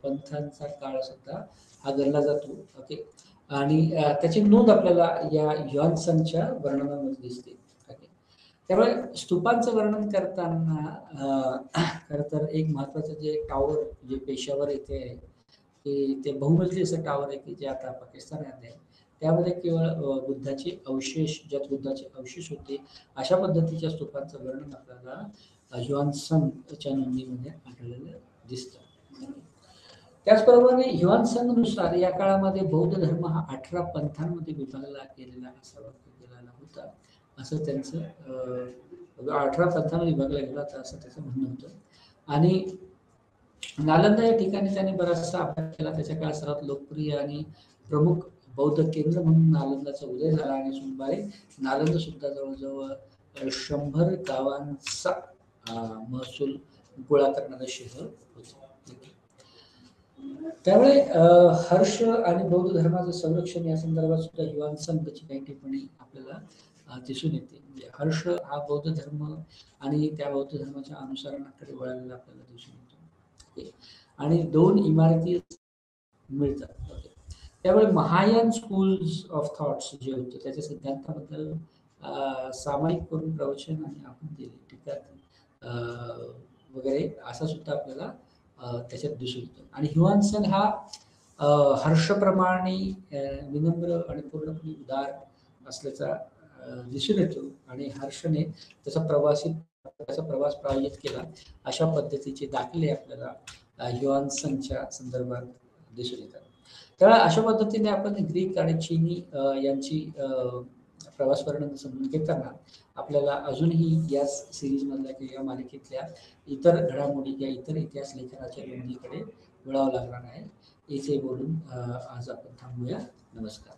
पंथांचा काळ सुद्धा हा गणला जातो. ओके. आणि त्याची नोंद आपल्याला या युआनसंगच्या वर्णनामध्ये दिसते. ओके. त्यामुळे स्तूपांचं वर्णन करताना खरं तर एक महत्वाचं जे टॉवर जे पेशावर येथे आहे, की ते बहुमजली असं टॉवर आहे की जे आता पाकिस्तानात आहे. त्यामध्ये केवळ बुद्धाचे अवशेष, ज्यात बुद्धाचे अवशेष होते, अशा पद्धतीच्या स्तूपांचं वर्णन आपल्याला युआनसंगच्या नोंदीमध्ये आढळलेलं दिसतं. त्याचप्रमाणे युआनसंगनुसार या काळामध्ये बौद्ध धर्म हा 18 पंथांमध्ये विभागला गेलेला असावा, गेलेला होता, असं त्यांचं 18 पंथांमध्ये विभागला गेला होता असं त्याचं म्हणणं होतं. आणि नालंदा या ठिकाणी त्याने बराचसा अभ्यास केला. त्याच्या काळात सर्वात लोकप्रिय आणि प्रमुख बौद्ध केंद्र म्हणून नालंदाचा उदय झाला आणि सुमारे नालंदा सुद्धा जवळजवळ 100 गावांचा महसूल गोळा करणारं शहर होतं. त्यामुळे हर्ष आणि बौद्ध धर्माचं संरक्षण या संदर्भात सुद्धा युआनसंगची काही टिप्पणी आपल्याला दिसून येते. म्हणजे हर्ष हा बौद्ध धर्म आणि त्या बौद्ध धर्माच्या अनुसरणाकडे वळालेला आपल्याला दिसून येतो. आणि 2 इमारती मिळतात. त्यामुळे महायान स्कूल्स ऑफ थॉट्स जे होते त्याच्या सिद्धांताबद्दल सामायिक करून प्रवचन आणि आपण दिले टीका वगैरे असा सुद्धा आपल्याला त्याच्यात दिसून येतो. आणि युआनसंग हा हर्षप्रमाणे विनम्र आणि पूर्णपणे उदार असल्याचा दिसून येतो. आणि हर्षने त्याचा प्रवास प्रायोजित केला, अशा पद्धतीचे दाखले आपल्याला युआनसंगच्या संदर्भात दिसून येतात. त्यामुळे अशा पद्धतीने आपण ग्रीक आणि चीनी यांची प्रवास वर्णन समजून घेताना आपल्याला अजूनही या सिरीजमधल्या किंवा या मालिकेतल्या इतर घडामोडी किंवा इतर इतिहास लेखनाच्या नोंदीकडे वळावं लागणार आहे. इथे बोलून आज आपण थांबूया. नमस्कार.